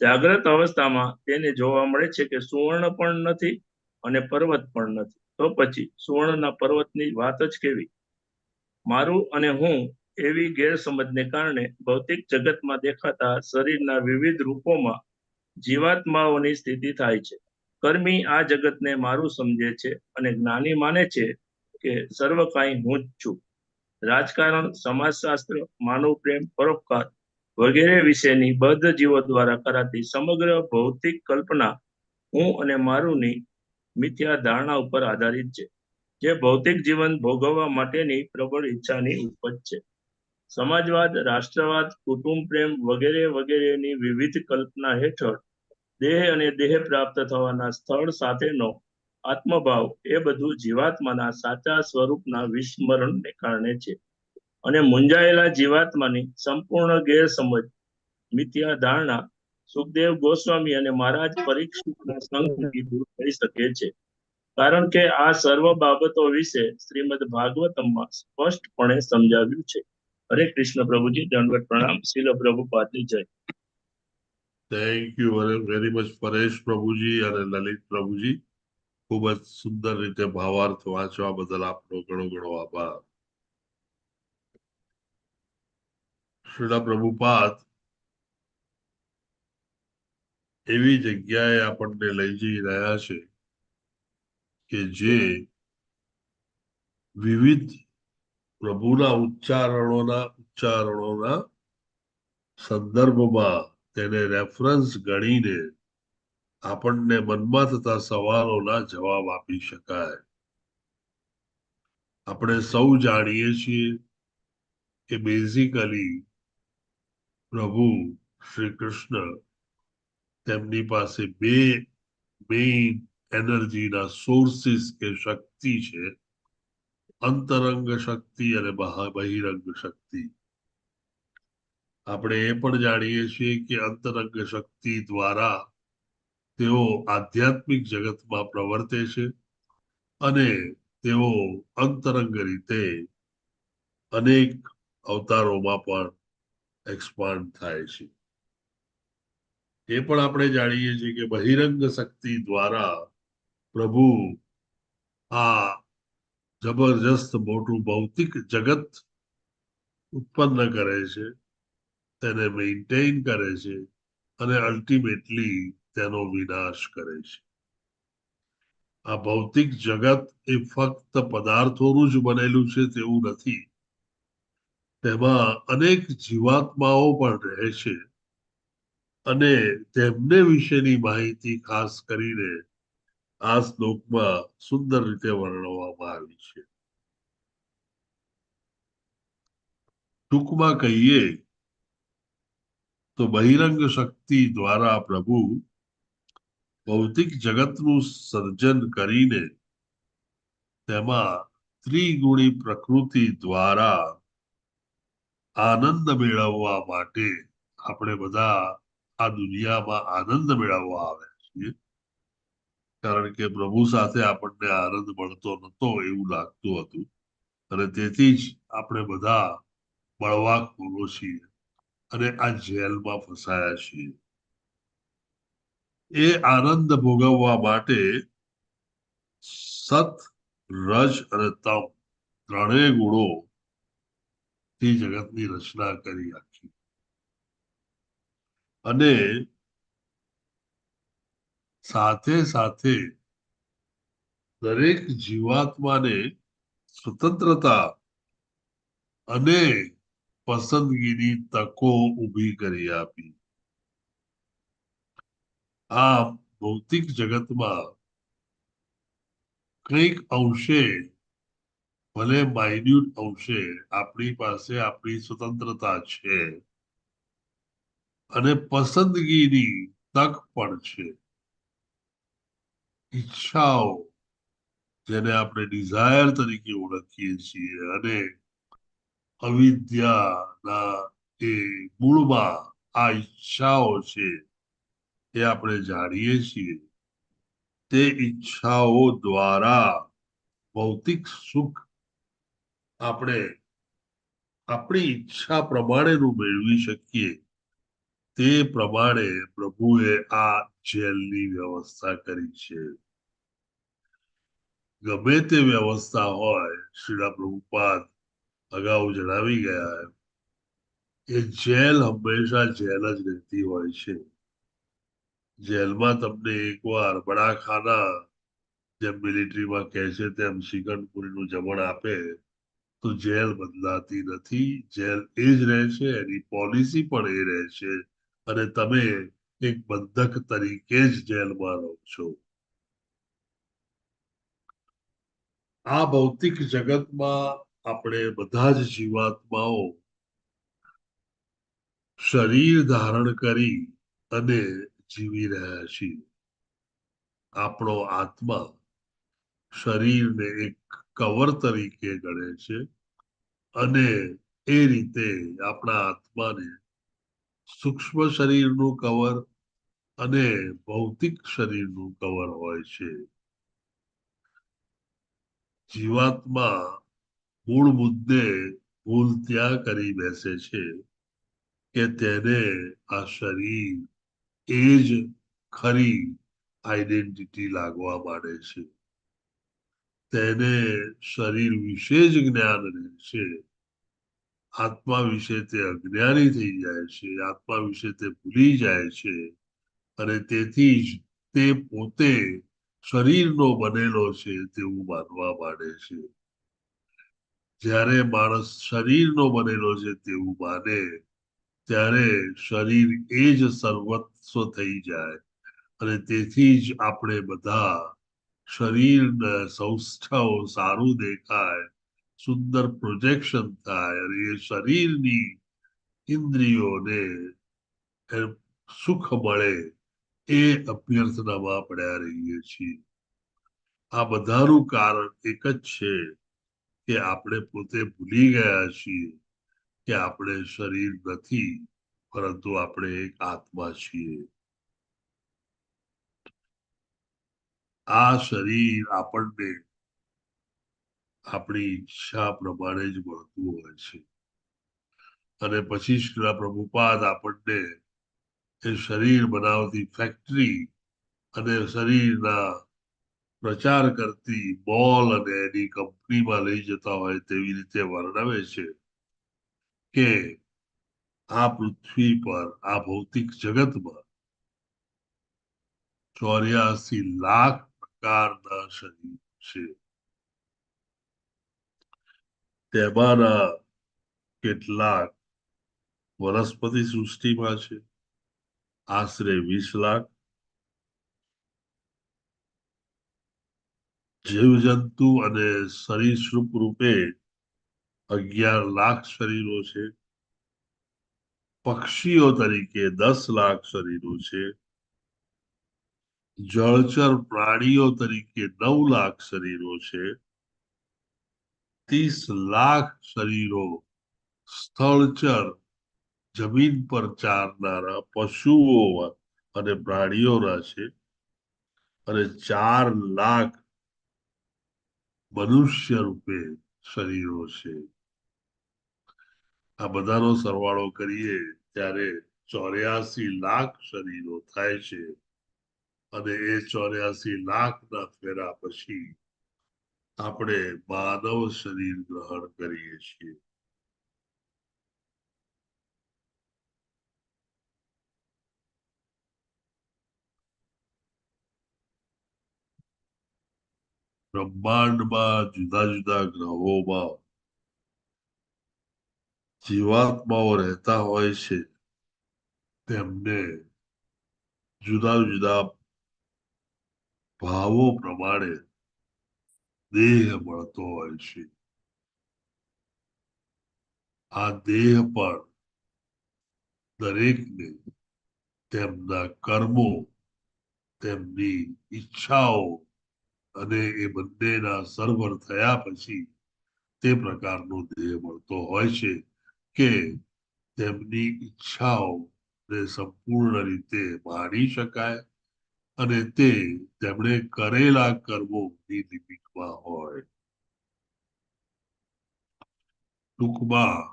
જાગ્રત અવસ્થામાં તેને જોવા મળે છે કે સુવર્ણ પણ નથી અને પર્વત પણ નથી. તો પછી સુવર્ણના પર્વતની વાત જ કેવી? મારું અને હું એવી ગેરસમજને કારણે ભૌતિક જગતમાં દેખાતા શરીરના વિવિધ રૂપોમાં જીવાત્માઓની સ્થિતિ થાય છે. કર્મી આ જગતને મારું સમજે છે અને જ્ઞાની માને છે કે સર્વ કાંઈ હું જ છું. રાજકારણ, સમાજશાસ્ત્ર, માનવ પ્રેમ, પરોપકાર વગેરે વિશેની બદ્ધ જીવો દ્વારા કરાતી સમગ્ર ભૌતિક કલ્પના હું અને મારુંની મિથ્યા ધારણા ઉપર આધારિત છે, જે ભૌતિક જીવન ભોગવવા માટેની પ્રબળ ઈચ્છાની ઉપજ છે. સમાજવાદ, રાષ્ટ્રવાદ, કુટુંબ પ્રેમ વગેરે વગેરેની વિવિધ કલ્પના હેઠળ દેહ અને દેહ પ્રાપ્ત થવાના સ્થળ સાથેનો આત્મભાવ એ બધું જીવાત્માના સાચા સ્વરૂપના વિસ્મરણને કારણે છે અને મૂંઝાયેલા જીવાત્માની સંપૂર્ણ ગેરસમજ મિથ્યા ધારણા સુખદેવ ગોસ્વામી અને મહારાજ પરીક્ષિતના સંગથી દૂર થઈ શકે છે, કારણ કે આ સર્વ બાબતો વિશે શ્રીમદ ભાગવતમમાં સ્પષ્ટપણે સમજાવ્યું છે. હરે કૃષ્ણ પ્રભુજી, દંડવત પ્રણામ. શીલ પ્રભુપાદની જય. Thank you very much Paresh પ્રભુજી અને લલિત પ્રભુજી. ખૂબ જ સુંદર રીતે ભાવાર્થ વાંચવા બદલ આપનો ઘણો ઘણો આભાર. શ્રીલા પ્રભુપાદ એવી જગ્યાએ આપણને લઈ જઈ રહ્યા છે કે જે વિવિધ પ્રભુના ઉચ્ચારણોના સંદર્ભમાં તેને રેફરન્સ ગણીને આપણને મનમાં થતા સવાલોના જવાબ આપી શકાય. આપણે સૌ જાણીએ છીએ કે બેઝિકલી પ્રભુ શ્રી કૃષ્ણ તેમની પાસે બે મેઇન એનર્જીના સોર્સિસ કે શક્તિ છે, અંતરંગ શક્તિ અને બહિરંગ શક્તિ. આપણે એ પણ જાણીએ છીએ કે અંતરંગ શક્તિ દ્વારા તેઓ આધ્યાત્મિક જગતમાં પ્રવર્તે છે અને તેઓ અંતરંગ રીતે અનેક અવતારોમાં પણ એક્સપાન્ડ થાય છે. એ પણ આપણે જાણીએ છીએ કે બહિરંગ શક્તિ દ્વારા પ્રભુ આ જબરજસ્ત મોટું ભૌતિક જગત ઉત્પન્ન કરે છે, તેને મેન્ટેન કરે છે અને અલ્ટિમેટલી તેનો વિનાશ કરે છે. આ ભૌતિક જગત એ ફક્ત પદાર્થોનું જ બનેલું છે તેવું નથી. તેમાં અનેક જીવાત્માઓ પણ રહે છે અને તેમને વિશેની માહિતી ખાસ કરીને આ શ્લોકમાં સુંદર રીતે વર્ણવવામાં આવી છે. ટૂંકમાં કહીએ તો બહિરંગ શક્તિ દ્વારા પ્રભુ ભૌતિક જગતનું સર્જન કરીને તેમાં ત્રિગુણી પ્રકૃતિ દ્વારા આનંદ મેળવવા માટે આપણે બધા આ દુનિયામાં આનંદ મેળવવા આવ્યા છીએ, કારણ કે પ્રભુ સાથે આપણને આનંદ મળતો નહોતો એવું લાગતું હતું અને તેથી જ આપણે બધા બળવાખોરો છીએ અને આ જેલમાં ફસાયા છીએ. એ આનંદ ભોગવવા માટે સત, રજ અને તમ ત્રણેય ગુણો થી જગતની રચના કરી આખી. અને સાથે સાથે દરેક જીવાત્માને સ્વતંત્રતા અને પસંદગીની તકો ઊભી કરી આપી. આ ભૌતિક જગતમાં કંઈક અંશે, ભલે માઇન્યુટ અંશે, આપણી પાસે આપણી સ્વતંત્રતા છે અને પસંદગીની તક પણ છે. ઈચ્છાઓ, જેને આપણે ડિઝાયર તરીકે ઓળખીએ છીએ, અને અવિદ્યાના એ મૂળમાં આ ઈચ્છાઓ છે એ આપણે જાણીએ છીએ. તે ઈચ્છાઓ દ્વારા ભૌતિક સુખ આપણે આપણી ઈચ્છા પ્રમાણેનું મેળવી શકીએ, તે પ્રમાણે પ્રભુએ આ જેલની વ્યવસ્થા કરી છે. ગમે તે વ્યવસ્થા હોય, શ્રીલા પ્રભુપાદ અગાઉ જણાવી ગયા, એ જેલ હંમેશા જેલ જ રહેતી હોય છે. જેલમાં તમને એકવાર બડાખાના, જેમ મિલિટરીમાં કહે છે તેમ શિકંજપુરીનું જમણ આપે તો જેલ બદલાતી નથી, જેલ એ જ રહે છે, એની પોલિસી પણ એ રહે છે, અને તમે એક બંધક તરીકે જ જેલમાં રહો છો. આ ભૌતિક જગતમાં આપણે બધા જ જીવાત્માઓ શરીર ધારણ કરી અને જીવી રહ્યા છીએ. આપણો આત્મા શરીરને એક કવર તરીકે ગણે છે, અને એ રીતે આપણા આત્માને સૂક્ષ્મ શરીરનું કવર અને ભૌતિક શરીરનું કવર હોય છે. જીવાત્મા મૂળ મુદ્દે ભૂલ ત્યાં કરી બેસે છે કે તેને આ શરીર એ જ ખરી આઈડેન્ટિટી લાગવા માંડે છે. તેને શરીર વિશે જ જ્ઞાન રહે છે, આત્મા વિશે તે અજ્ઞાની થઈ જાય છે, આત્મા વિશે તે ભૂલી જાય છે, અને તેથી જ તે પોતે શરીરનો બનેલો છે તેવું માનવા માંડે છે. જ્યારે માણસ શરીરનો બનેલો છે તેવું માને ત્યારે શરીર એ જ સર્વસ્વ થઈ જાય, અને તેથી જ આપણે બધા શરીરને સૌષ્ઠવ સારું દેખાય, સુંદર પ્રોજેક્શન થાય, અને એ શરીરની ઇન્દ્રિયોને સુખ મળે એ અભ્યર્થનામાં પડ્યા રહીએ છીએ. આ બધાનું કારણ એક જ છે કે આપણે પોતે ભૂલી ગયા છીએ કે આપણે શરીર નથી, પરંતુ આપણે એક આત્મા છીએ. આ શરીર આપણને આપણી ઈચ્છા પ્રમાણે જ મળતું હોય છે, અને પછી શ્રી પ્રભુપાદ આપણને એ શરીર બનાવતી ફેક્ટરી અને શરીરના પ્રચાર કરતી બોલ અને એની કંપનીમાં લઈ જતા હોય તેવી રીતે વર્ણવે છે કે આ પૃથ્વી પર, આ ભૌતિક જગતમાં 84 લાખ પ્રકારના શરીર છે. તેમાંના કેટલાક વનસ્પતિ સૃષ્ટિમાં છે, આશરે 20 લાખ, જીવજંતુ અને સરીસૃપ રૂપે 11 લાખ શરીરો છે, પક્ષીઓ તરીકે 10 લાખ શરીરો છે, જળચર પ્રાણીઓ તરીકે 9 લાખ શરીરો છે, 30 લાખ શરીરો સ્થળચર જમીન પર ચારનારા પશુઓ અને પ્રાણીઓના છે, અને 4 લાખ મનુષ્ય રૂપે શરીરો છે. આ બધાનો સરવાળો કરીએ ત્યારે 84 લાખ શરીરો થાય છે, અને એ 84 લાખના ફેરા પછી આપણે માનવ શરીર ગ્રહણ કરીએ છીએ. બ્રહ્માંડમાં જુદા જુદા ગ્રહોમાં જીવાત્માઓ રહેતા હોય છે, તેમને જુદા જુદા ભાવો પ્રમાણે દેહ મળતો હોય છે. આ દેહ પણ દરેકને તેમના કર્મો, તેમની ઈચ્છાઓ અને એ બંનેના સરભર થયા પછી તે પ્રકારનો દેહ મળતો હોય છે કે તેમની ઈચ્છાઓ ને સંપૂર્ણ રીતે માણી શકાય, અને તે તેમણે કરેલા કર્મોની લિમિટમાં હોય. ટૂંકમાં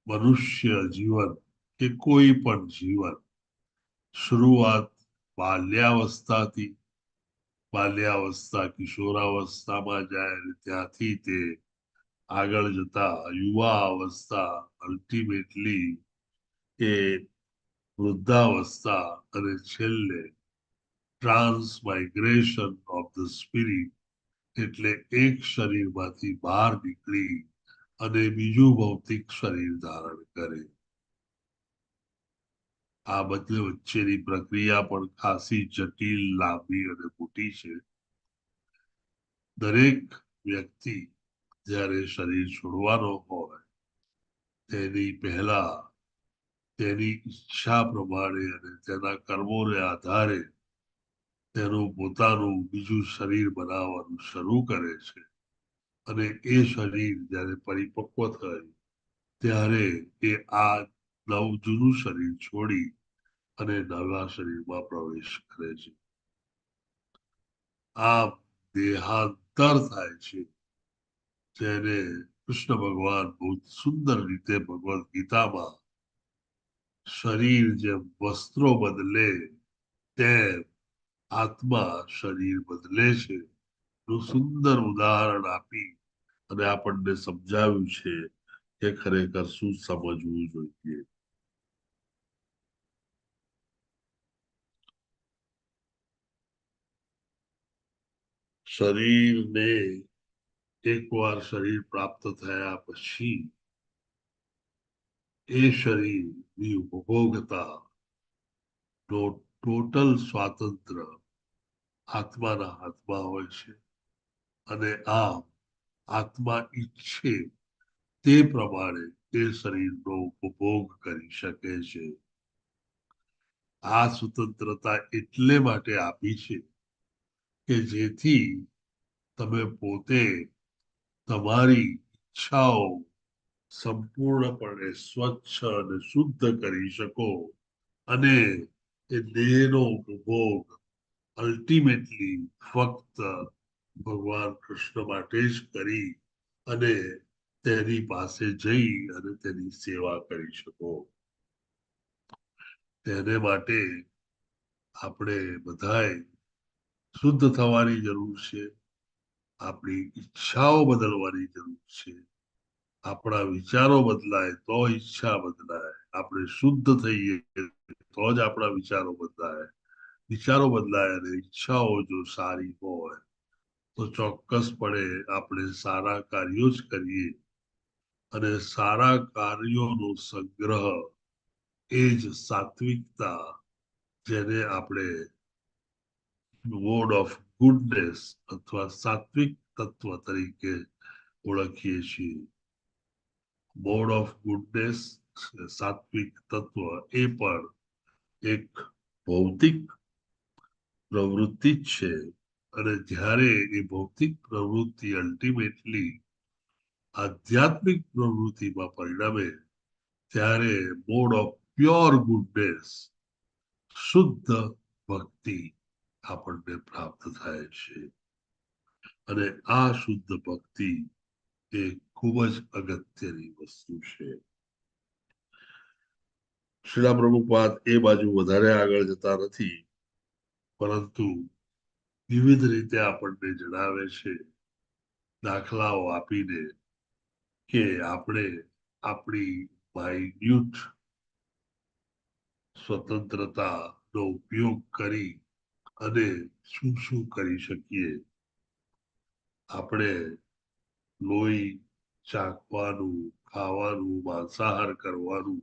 મનુષ્ય જીવન કે કોઈ પણ જીવન શરૂઆત બાલ્યાવસ્થાથી, બાલ્યાવસ્થા કિશોરાવસ્થામાં જાય, અને ત્યાંથી તે આગળ જતા યુવા અવસ્થા, અલ્ટિમેટલી એ વૃદ્ધાવસ્થા, અને છેલ્લે ટ્રાન્સમાઇગ્રેશન ઓફ ધ સ્પિરિટ એટલે એક શરીરમાંથી બહાર નીકળી અને બીજું ભૌતિક શરીર ધારણ કરે. આ બધે વચ્ચેની પ્રક્રિયા પણ ખાસી જટિલ, લાંબી અને મોટી છે. દરેક વ્યક્તિ જ્યારે શરીર છોડવાનો હોય તેની પહેલા તેની ઈચ્છા પ્રમાણે અને તેના કર્મોને આધારે તેનું પોતાનું બીજું શરીર બનાવવાનું શરૂ કરે છે. અને એ શરીર જ્યારે પરિપક્વ થાય ત્યારે એ આ જૂનું શરીર છોડી અને નવા શરીરમાં પ્રવેશ કરે છે. આ દેહાંતર થાય છે, જેને કૃષ્ણ ભગવાન બહુ સુંદર રીતે ભગવદ્ ગીતામાં શરીર જેમ વસ્ત્રો બદલે તેમ આત્મા શરીર બદલે છે નું સુંદર ઉદાહરણ આપી અને આપણને સમજાવ્યું છે કે ખરેખર શું સમજવું જોઈએ. શરીરને એકવાર શરીર પ્રાપ્ત થયા પછી એ શરીરની ઉપભોગતા ટોટલ સ્વાતંત્ર્ય આત્માના હાથમાં હોય છે. અને આમ આત્મા ઈચ્છે તે પ્રમાણે એ શરીરનો ઉપભોગ કરી શકે છે. આ સ્વતંત્રતા એટલે માટે આપી છે કે જેથી તમે પોતે તમારી ઈચ્છાઓ સંપૂર્ણપણે સ્વચ્છ અને શુદ્ધ કરી શકો અને એ દેહનો ઉપભોગ અલ્ટિમેટલી ફક્ત ભગવાન કૃષ્ણ માટે જ કરી અને તેની પાસે જઈ અને તેની સેવા કરી શકો. તેને માટે આપણે બધાએ શુદ્ધ થવાની જરૂર છે. આપણી ઈચ્છાઓ બદલવાની જરૂર છે. આપણા વિચારો બદલાય તો ઈચ્છા બદલાય. આપણે શુદ્ધ થઈએ તો જ આપણા વિચારો બદલાય. વિચારો બદલાય અને ઈચ્છાઓ જો સારી હોય તો ચોક્કસપણે આપણે સારા કાર્યો જ કરીએ અને સારા કાર્યોનો સંગ્રહ એ જ સાત્વિકતા, જેને આપણે મોડ ઓફ ગુડનેસ અથવા સાત્વિક તત્વ તરીકે ઓળખીએ છીએ. મોડ ઓફ ગુડનેસ, સાત્વિક તત્વ એ પણ એક ભૌતિક પ્રવૃત્તિ જ છે. અને જ્યારે એ ભૌતિક પ્રવૃત્તિ અલ્ટિમેટલી આધ્યાત્મિક પ્રવૃત્તિમાં પરિણમે ત્યારે મોડ ઓફ પ્યોર ગુડનેસ, શુદ્ધ ભક્તિ આપણને પ્રાપ્ત થાય છે. અને આ શુદ્ધ ભક્તિ એ ખૂબ જ અગત્યની વસ્તુ છે. શ્રીલા પ્રભુપાદ એ બાજુ વધારે આગળ જતા નથી, પરંતુ વિવિધ રીતે આપણને જણાવે છે, દાખલાઓ આપીને, કે આપણે આપણી માઇન્યુટ સ્વતંત્રતાનો ઉપયોગ કરી અને શું શું કરી શકીએ. આપણે લોહી ચાખવાનું, ખાવાનું, માંસાહાર કરવાનું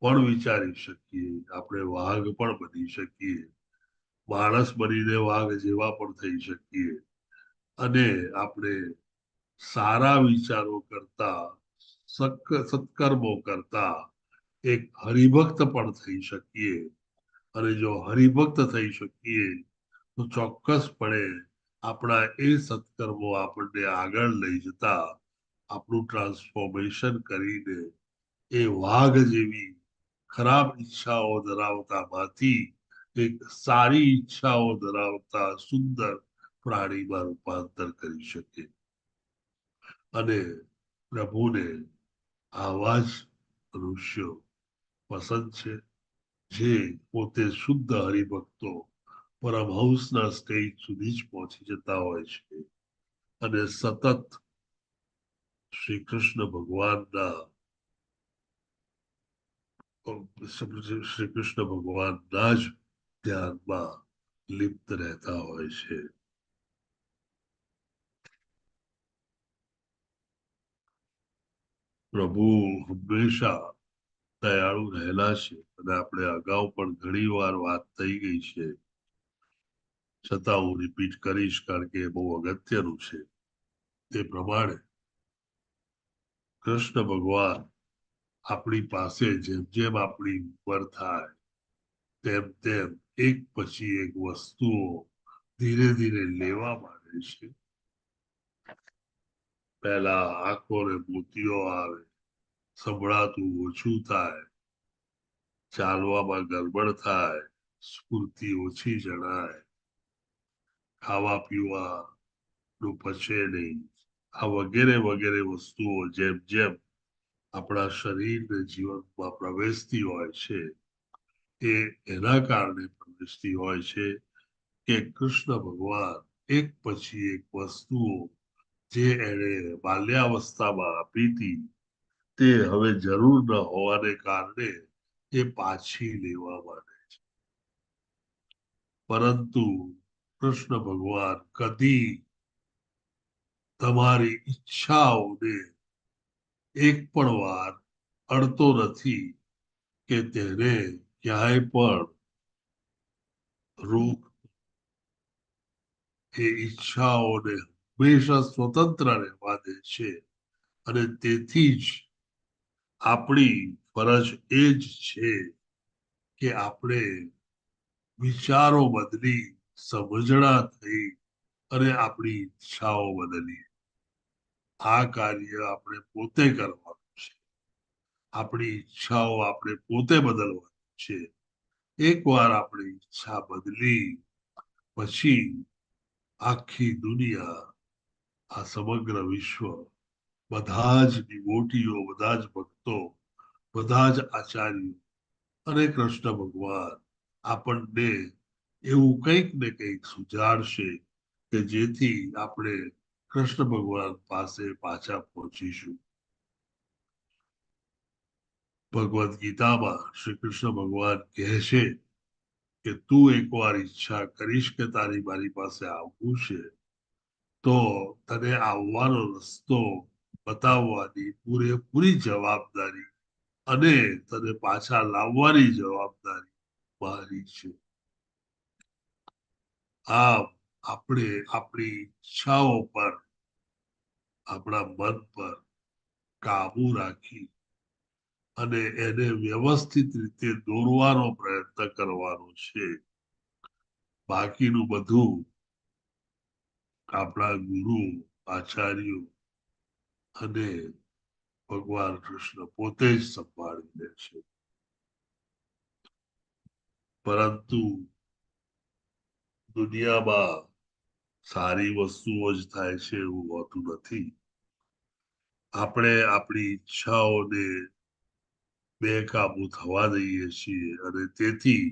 પણ વિચારી શકીએ. આપણે વાઘ પણ બની શકીએ. માણસ બનીને વાઘ જેવા પણ થઈ શકીએ. અને આપણે સારા વિચારો કરતા, સત્કર્મો કરતા એક હરિભક્ત પણ થઈ શકીએ. અને જો હરિભક્ત થઈ શકીએ તો ચોક્કસપણે આપણા એ સત્કર્મો આપણને આગળ લઈ જતા આપણું ટ્રાન્સફોર્મેશન કરીને એ વાઘ જેવી ખરાબ ઈચ્છાઓ ધરાવતામાંથી એક સારી ઈચ્છાઓ ધરાવતા સુંદર પ્રાણીમાં રૂપાંતર કરી શકે. અને પ્રભુને આવા જ મનુષ્યો પસંદ છે, જે પોતે શુદ્ધ હરિભક્તો પરમહંસના સ્ટેજ સુધી જ પહોંચી જતા હોય છે અને સતત શ્રી કૃષ્ણ ભગવાનના જ ધ્યાનમાં લિપ્ત રહેતા હોય છે. પ્રભુ હંમેશા દયાળુ રહેલા છે અને આપણે અગાઉ પણ ઘણી વાર વાત થઈ ગઈ છે, છતાં હું રિપીટ કરીશ કારણ કે એ બહુ અગત્યનું છે. તે પ્રમાણે કૃષ્ણ ભગવાન આપણી પાસે જેમ જેમ આપણી ઉંમર થાય તેમ તેમ એક પછી એક વસ્તુઓ ધીરે ધીરે લેવા માંડે છે. પહેલા આંખોને મોતીઓ આવે, સંભળાતું ઓછું થાય, ચાલવામાં ગડબડ થાય, સ્ફૂર્તિ ઓછી જણાય, ખાવા પીવાનું પચે નહીં. આ વગેરે વગેરે વસ્તુઓ જેમ જેમ આપણા શરીરને જીવનમાં પ્રવેશતી હોય છે એ એના કારણે પ્રવેશતી હોય છે કે કૃષ્ણ ભગવાન એક પછી એક વસ્તુઓ જે એણે બાલ્યાવસ્થામાં આપી હતી તે હવે જરૂર ન હોવાને કારણે એ પાછી લેવા માંડે છે. પરંતુ કૃષ્ણ ભગવાન કદી તમારી ઈચ્છાઓને એક પણ વાર અડતો નથી કે તેને ક્યાંય પણ રોક. એ ઈચ્છાઓને હંમેશા સ્વતંત્ર રહેવા દે છે અને તેથી જ આપણી ફરજ એ જ છે કે આપણે વિચારો બદલી, સમજણા થઈ અને આપણી ઈચ્છાઓ બદલી. આ કાર્ય આપણે પોતે કરવાનું છે. આપણી ઈચ્છાઓ આપણે પોતે બદલવાની છે. એકવાર આપણી ઈચ્છા બદલી પછી આખી દુનિયા, આ સમગ્ર વિશ્વ, બધા જ ડિવોટીઓ, બધા જ ભક્તો, બધા જ આચાર્યો અને કૃષ્ણ ભગવાન આપણને એવું કંઈક ને કંઈક સુજાડશે કે જેથી આપણે કૃષ્ણ ભગવાન પાસે પાછા પહોંચીશું. ભગવદ્ ગીતામાં શ્રી કૃષ્ણ ભગવાન કહે છે કે તું એકવાર ઈચ્છા કરીશ કે તારી મારી પાસે આવવું છે તો તને આવવાનો રસ્તો બતાવવાની પૂરેપૂરી જવાબદારી અને તને પાછા લાવવાની જવાબદારી મારી છે. આમ આપણે આપણી ઈચ્છાઓ પર, આપણા મન પર કાબુ રાખી અને એને વ્યવસ્થિત રીતે દોરવાનો પ્રયત્ન કરવાનો છે. બાકીનું બધું આપણા ગુરુ, આચાર્યો અને ભગવાન કૃષ્ણ પોતે જ સંભાળી લે છે. પરંતુ દુનિયામાં સારી વસ્તુઓ જ થાય છે એવું હોતું નથી. આપણે આપણી ઈચ્છાઓને બેકાબુ થવા દઈએ છીએ અને તેથી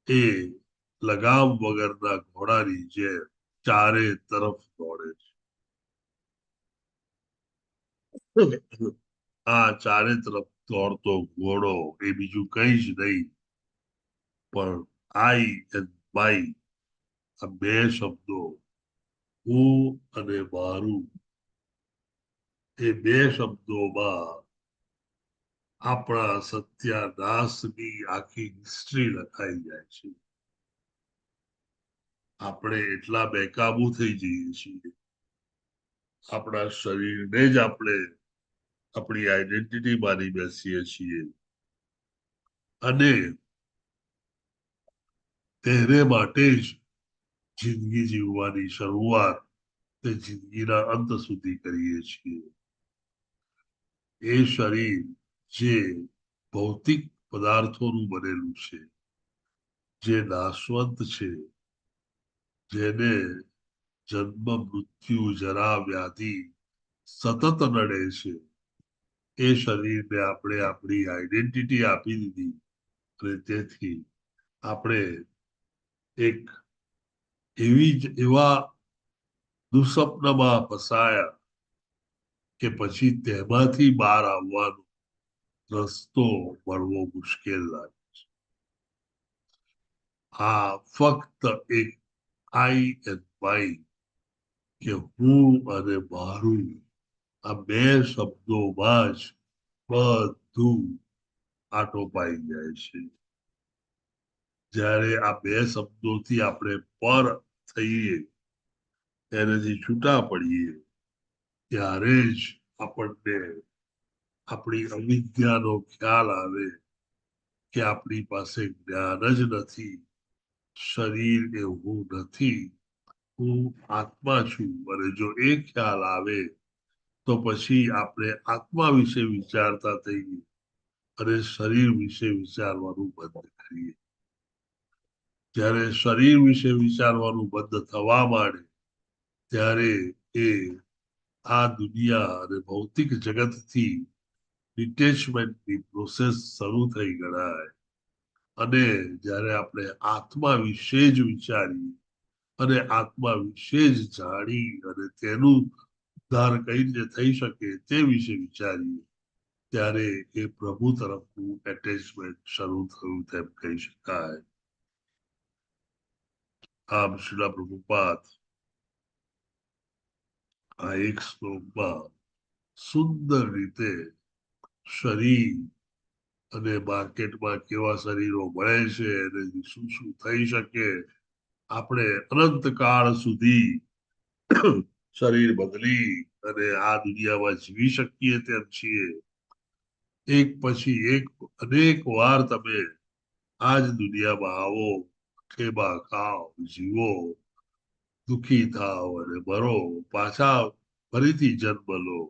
એ લગામ વગરના ઘોડાની જેમ ચારે તરફ દોડે છે. આ ચારે તરફ દોડતો ઘોડો એ બીજું કઈ જ નહીં પણ આઈ એન્ડ માય, આ બે શબ્દો, હું અને મારું, એ બે શબ્દોમાં આપણા સત્યાનાશની આખી હિસ્ટ્રી લખાઈ જાય છે. આપણે એટલા બેકાબુ થઈ જઈએ છીએ, આપણા શરીરને જ આપણે આપણી આઈડેન્ટિટી માની બેસીએ છીએ અને તેને માટે જ જિંદગી જીવવાની શરૂઆત તે જિંદગીના અંત સુધી કરીએ છીએ. એ શરીર જે ભૌતિક પદાર્થોનું બનેલું છે, જે નાશવંત છે, જેને જન્મ, મૃત્યુ, જરા, વ્યાધિ સતત નડે છે, એ શરીરને આપણે આપણી આઈડેન્ટિટી આપી દીધી અને તેથી આપણે એક એવા દુઃસ્વપ્નમાં ફસાયા કે પછી તેમાંથી બહાર આવવાનો રસ્તો મળવો મુશ્કેલ લાગે છે. આ ફક્ત એક આઈ એન્ડ માય, કે હું અને મારું, આ બે શબ્દોમાં જ બધું આટોપાઈ જાય છે. જ્યારે આ બે શબ્દોથી આપણે પર થઈએ, એનાથી છૂટા પડીએ, ત્યારે જ આપણને આપણી અવિદ્યાનો ખ્યાલ આવે કે આપણી પાસે જ્ઞાન જ નથી, શરીર એ હું નથી, હું આત્મા છું. અને જો એ ખ્યાલ આવે તો પછી આપણે આત્મા વિશે વિચારતા થઈએ અને શરીર વિશે વિચારવાનું બંધ કરીએ. જ્યારે શરીર વિશે વિચારવાનું બંધ થવા માંડે ત્યારે એ આ દુનિયા અને ભૌતિક જગતથી ડિટેચમેન્ટની પ્રોસેસ શરૂ થઈ ગણાય. અને જ્યારે આપણે આત્મા વિશે જ વિચારીએ અને આત્મા વિશે જ જાણી અને તેનું ઉદ્ધાર કઈ રીતે થઈ શકે તે વિશે વિચારીએ, ત્યારે એ પ્રભુ તરફનું એટેચમેન્ટ શરૂ થયું તેમ કહી શકાય. આમ શ્રીલા પ્રભુપાદ આ એક શ્લોકમાં સુંદર રીતે શરીર અને માર્કેટમાં કેવા શરીરો મળે છે અને શું શું થઈ શકે, આપણે અનંત કાળ સુધી શરીર બદલી અને આ દુનિયામાં જીવી શકીએ તેમ છીએ. એક પછી એક અનેક વાર તમે આ જ દુનિયામાં આવો, ખેબા ખાઓ, જીવો, દુખી થાવ અને મરો, પાછા ફરીથી જન્મ લો.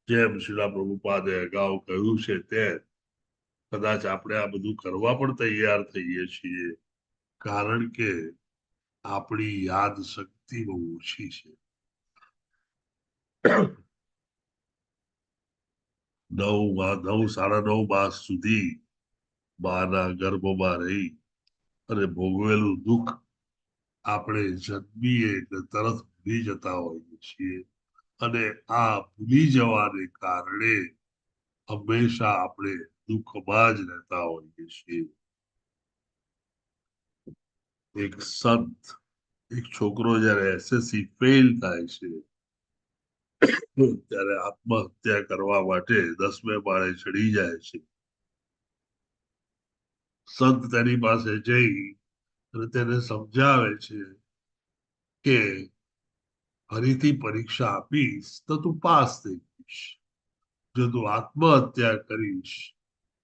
જેમ શ્રીલા પ્રભુપાદે અગાઉ કહ્યું છે તેમ કદાચ આપણે આ બધું કરવા પણ તૈયાર થઈએ છીએ, કારણ કે આપણી યાદ શક્તિ બહુ ઓછી છે. 9 માસ સુધી માના ગર્ભમાં રહી અને ભોગવેલું દુઃખ આપણે જન્મીએ એટલે તરત ભૂલી જતા હોઈએ છીએ. અને આ ભૂલી જવાને કારણે હંમેશા આપણે દુઃખમાં જ રહેતા હોઈએ છીએ. એક સંત, એક છોકરો જયારે એસએસસી ફેલ થાય છે ત્યારે આત્મહત્યા કરવા માટે 10મે માળે ચડી જાય છે. સંત તેની પાસે જઈ અને તેને સમજાવે છે કે ફરીથી પરીક્ષા આપીશ તો તું પાસ થઈ જઈશ, જો તું આત્મહત્યા કરીશ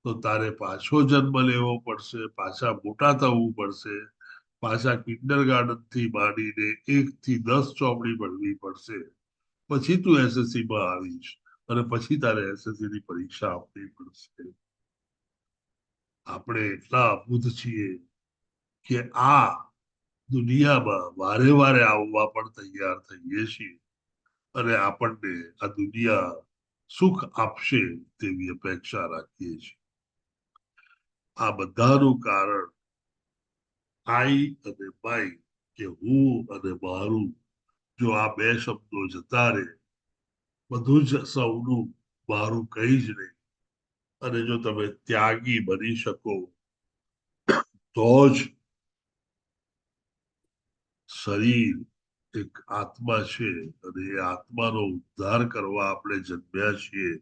તો તારે પાછો જન્મ લેવો પડશે, પાછા મોટા થવું પડશે, પાછા કિન્ડરગાર્ટન થી માંડીને 1 થી 10 ચોપડી ભણવી પડશે, પછી તું એસએસસી માં આવીશ અને પછી તારે એસએસસી ની પરીક્ષા આપવી પડશે. આપણે એટલા અબુધ છીએ કે આ દુનિયામાં વારે વારે આવવા પણ તૈયાર થઈએ છીએ અને આપણને આ દુનિયા સુખ આપશે તેવી અપેક્ષા રાખીએ છીએ. આ બધાનું કારણ આઈ અને માઈ, કે હું અને મારું, જો આ બે શબ્દો જતા રહે, બધું જ સૌનું મારું કઈ જ નહીં, અને જો તમે ત્યાગી બની શકો તો જ શરીર એક આત્મા છે અને એ આત્માનો ઉદ્ધાર કરવા આપણે જન્મ્યા છીએ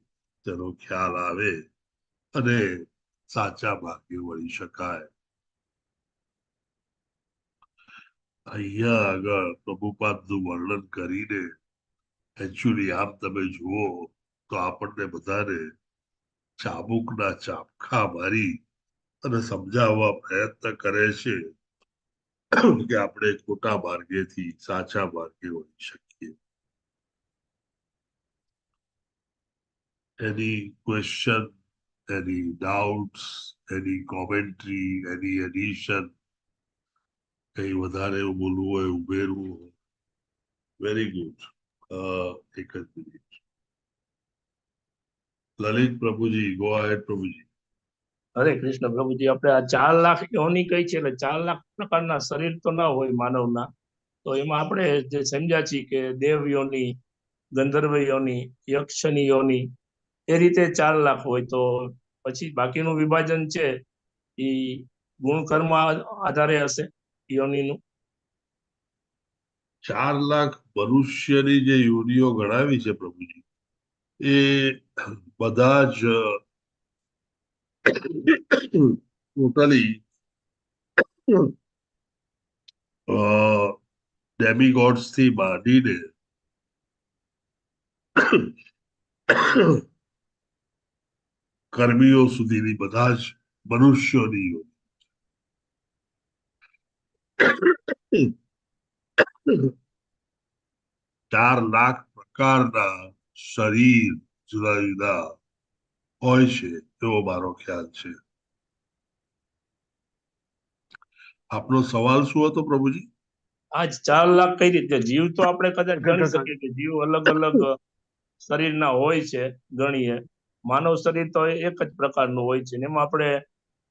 તેનો ખ્યાલ આવે અને સાચા ભાગ્ય વળી શકાય. અહીંયા આગળ પ્રભુપાદનું વર્ણન કરીને એકચ્યુઅલી આમ તમે જુઓ તો આપણને બધાને ચાબુકના ચાપખા મારી અને સમજાવવા પ્રયત્ન કરે છે કે આપણે ખોટા માર્ગેથી સાચા માર્ગે વળી શકીએ. Any question, any doubts, any commentary, any addition, કઈ વધારે બોલવું હોય, ઉમેરવું હોય? Very good. એક જ મિનિટ. લલિત પ્રભુજી, ગો અહેડ પ્રભુજી. હરે કૃષ્ણ પ્રભુજી, આપણે આ 4 લાખ યોની કઈ છે, એટલે 4 લાખ પ્રકારના શરીર તો ના હોય માનવના, તો એમાં આપણે જે સમજ્યા છીએ કે દેવ યોની, ગંધર્વ યોની, યક્ષની યોની, એ રીતે 4 લાખ હોય. તો પછી બાકીનું વિભાજન છે એ ગુણકર્મ આધારે હશે યોનીનું. 4 લાખ મનુષ્યની જે યોનિઓ ગણાવી છે પ્રભુજી, એ બધા જ ટોટલી ડેમિગોડ્સ થી માંડીને કર્મીઓ સુધીની બધા જ મનુષ્યોની યોનિ 4 લાખ પ્રકારના શરીર જુદા જુદા હોય છે એવો મારો ખ્યાલ છે. આપનો સવાલ શું હતો પ્રભુજી? આજ 4 લાખ કઈ રીતે? જીવ તો આપણે કદાચ ગણી શકીએ કે જીવ અલગ અલગ શરીરના હોય છે, ગણીએ. માનવ શરીર તો એક જ પ્રકારનું હોય છે, એમાં આપણે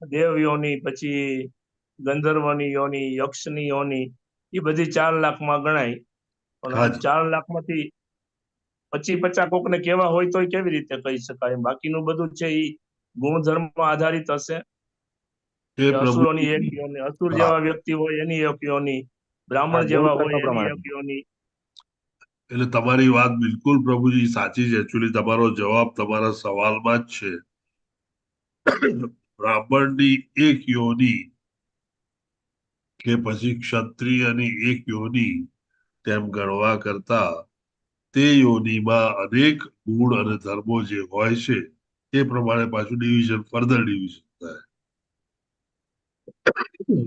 દેવ યોની, પછી ગંધર્વની યોની, યક્ષની યોની, એ બધી 4 લાખમાં ગણાય. પણ 4 લાખમાંથી 25-50 કોકને કેવા હોય તો કેવી રીતે કહી શકાય? બાકીનું બધું છે એ ગુણધર્મ આધારિત હશે. અસુરોની એક યોની, અસુર જેવા વ્યક્તિ હોય એની એક યોની, બ્રાહ્મણ જેવા હોય એની એક યોની. એટલે તમારી વાત બિલકુલ પ્રભુજી સાચી છે. એકચ્યુઅલી તમારો જવાબ તમારા સવાલમાં જ છે. બ્રાહ્મણની એક યોની કે પછી ક્ષત્રિયની એક યોની તેમ ગણવા કરતા તે યોનીમાં અનેક ગુણ અને ધર્મો જે હોય છે એ પ્રમાણે પાછું ડિવિઝન, ફર્ધર ડિવિઝન થાય.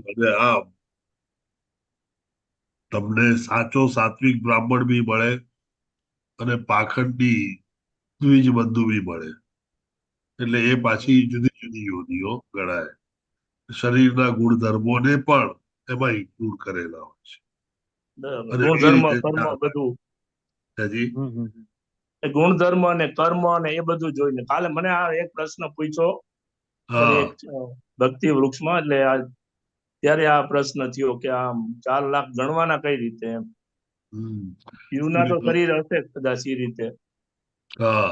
અને આમ તમને સાચો સાત્વિક બ્રાહ્મણ બી મળે અને પાખંડી દ્વિજ બંધુ બી મળે. એટલે એ પાછી જુદી જુદી યોનીઓ ગણાય. શરીરના ગુણધર્મોને પણ એમાં ઇન્ક્લુડ કરેલા હોય છે. ગુણધર્મ, કર્મ બધું. ગુણધર્મ અને કર્મ અને એ બધું જોઈને કાલે મને આ એક પ્રશ્ન પૂછ્યો ભક્તિ વૃક્ષમાં, એટલે ત્યારે આ પ્રશ્ન થયો કે આમ 4 લાખ ગણવાના કઈ રીતે? એમ જીવના તો શરીર હશે કદાચ એ રીતે. હા,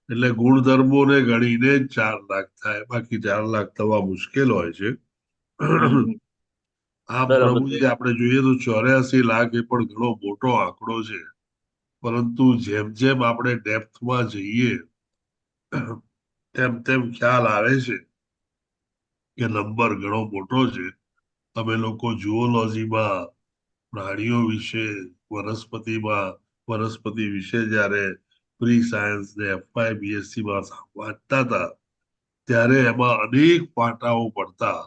એટલે ગુણધર્મોને ગણીને જ 4 લાખ થાય, બાકી 4 લાખ થવા મુશ્કેલ હોય છે. આમ પ્રભુજી આપણે જોઈએ તો 84 લાખ એ પણ ઘણો મોટો આંકડો છે. પરંતુ જેમ જેમ આપણે ડેપ્થમાં જઈએ તેમ તેમ ખ્યાલ આવે છે કે નંબર ઘણો મોટો છે. અમે લોકો જુઓલોજીમાં પ્રાણીઓ વિશે, વનસ્પતિ વિશે જયારે પ્રી સાયન્સ ને FY BSc માં વાંચતા હતા ત્યારે એમાં અનેક પાટાઓ પડતા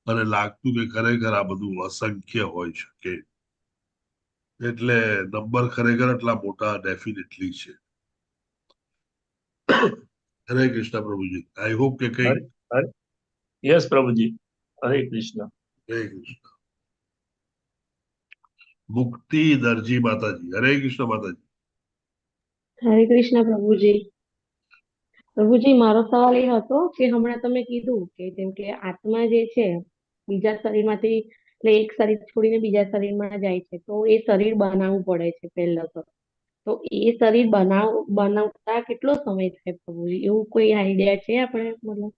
અને લાગતું કે ખરેખર આ બધું અસંખ્ય હોઈ શકે. એટલે નંબર ખરેખર એટલા મોટા ડેફિનેટલી છે. હરે કૃષ્ણ પ્રભુજી. આઈ હોપ કે કઈ યસ પ્રભુજી. હરે કૃષ્ણ. હરે કૃષ્ણ. મુક્તિ દરજી માતાજી. હરે કૃષ્ણ માતાજી. હરે કૃષ્ણ પ્રભુજી. પ્રભુજી, મારો સવાલ એ હતો કે હમણાં તમે કીધું કે જેમ કે આત્મા જે છે બીજા શરીરમાંથી, એટલે એક શરીર છોડીને બીજા શરીરમાં જાય છે, તો એ શરીર બનાવવું પડે છે પહેલા તો એ શરીર બનાવતા કેટલો સમય થાય પ્રભુજી? એવું કોઈ આઈડિયા છે આપણે? મતલબ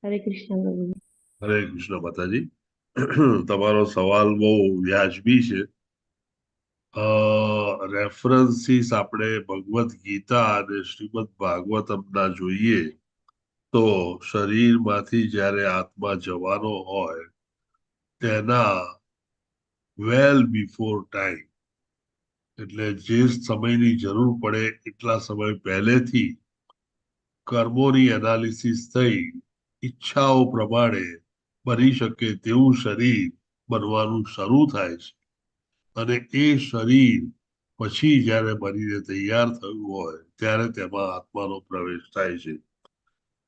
હરે કૃષ્ણ પ્રભુજી. હરે કૃષ્ણ માતાજી. તમારો સવાલ બહુ વ્યાજબી છે. રેફરન્સીસ આપણે ભગવદ્ ગીતા અને શ્રીમદ ભાગવતમના જોઈએ તો શરીરમાંથી જ્યારે આત્મા જવાનો હોય તેના વેલ બિફોર ટાઈમ, એટલે જે સમયની જરૂર પડે એટલા સમય પહેલેથી કર્મોની એનાલિસિસ થઈ ઈચ્છાઓ પ્રમાણે બની શકે તેવું શરીર બનવાનું શરૂ થાય છે. અને એ શરીર પછી જ્યારે બનીને તૈયાર થયું હોય ત્યારે તેમાં આત્માનો પ્રવેશ થાય છે.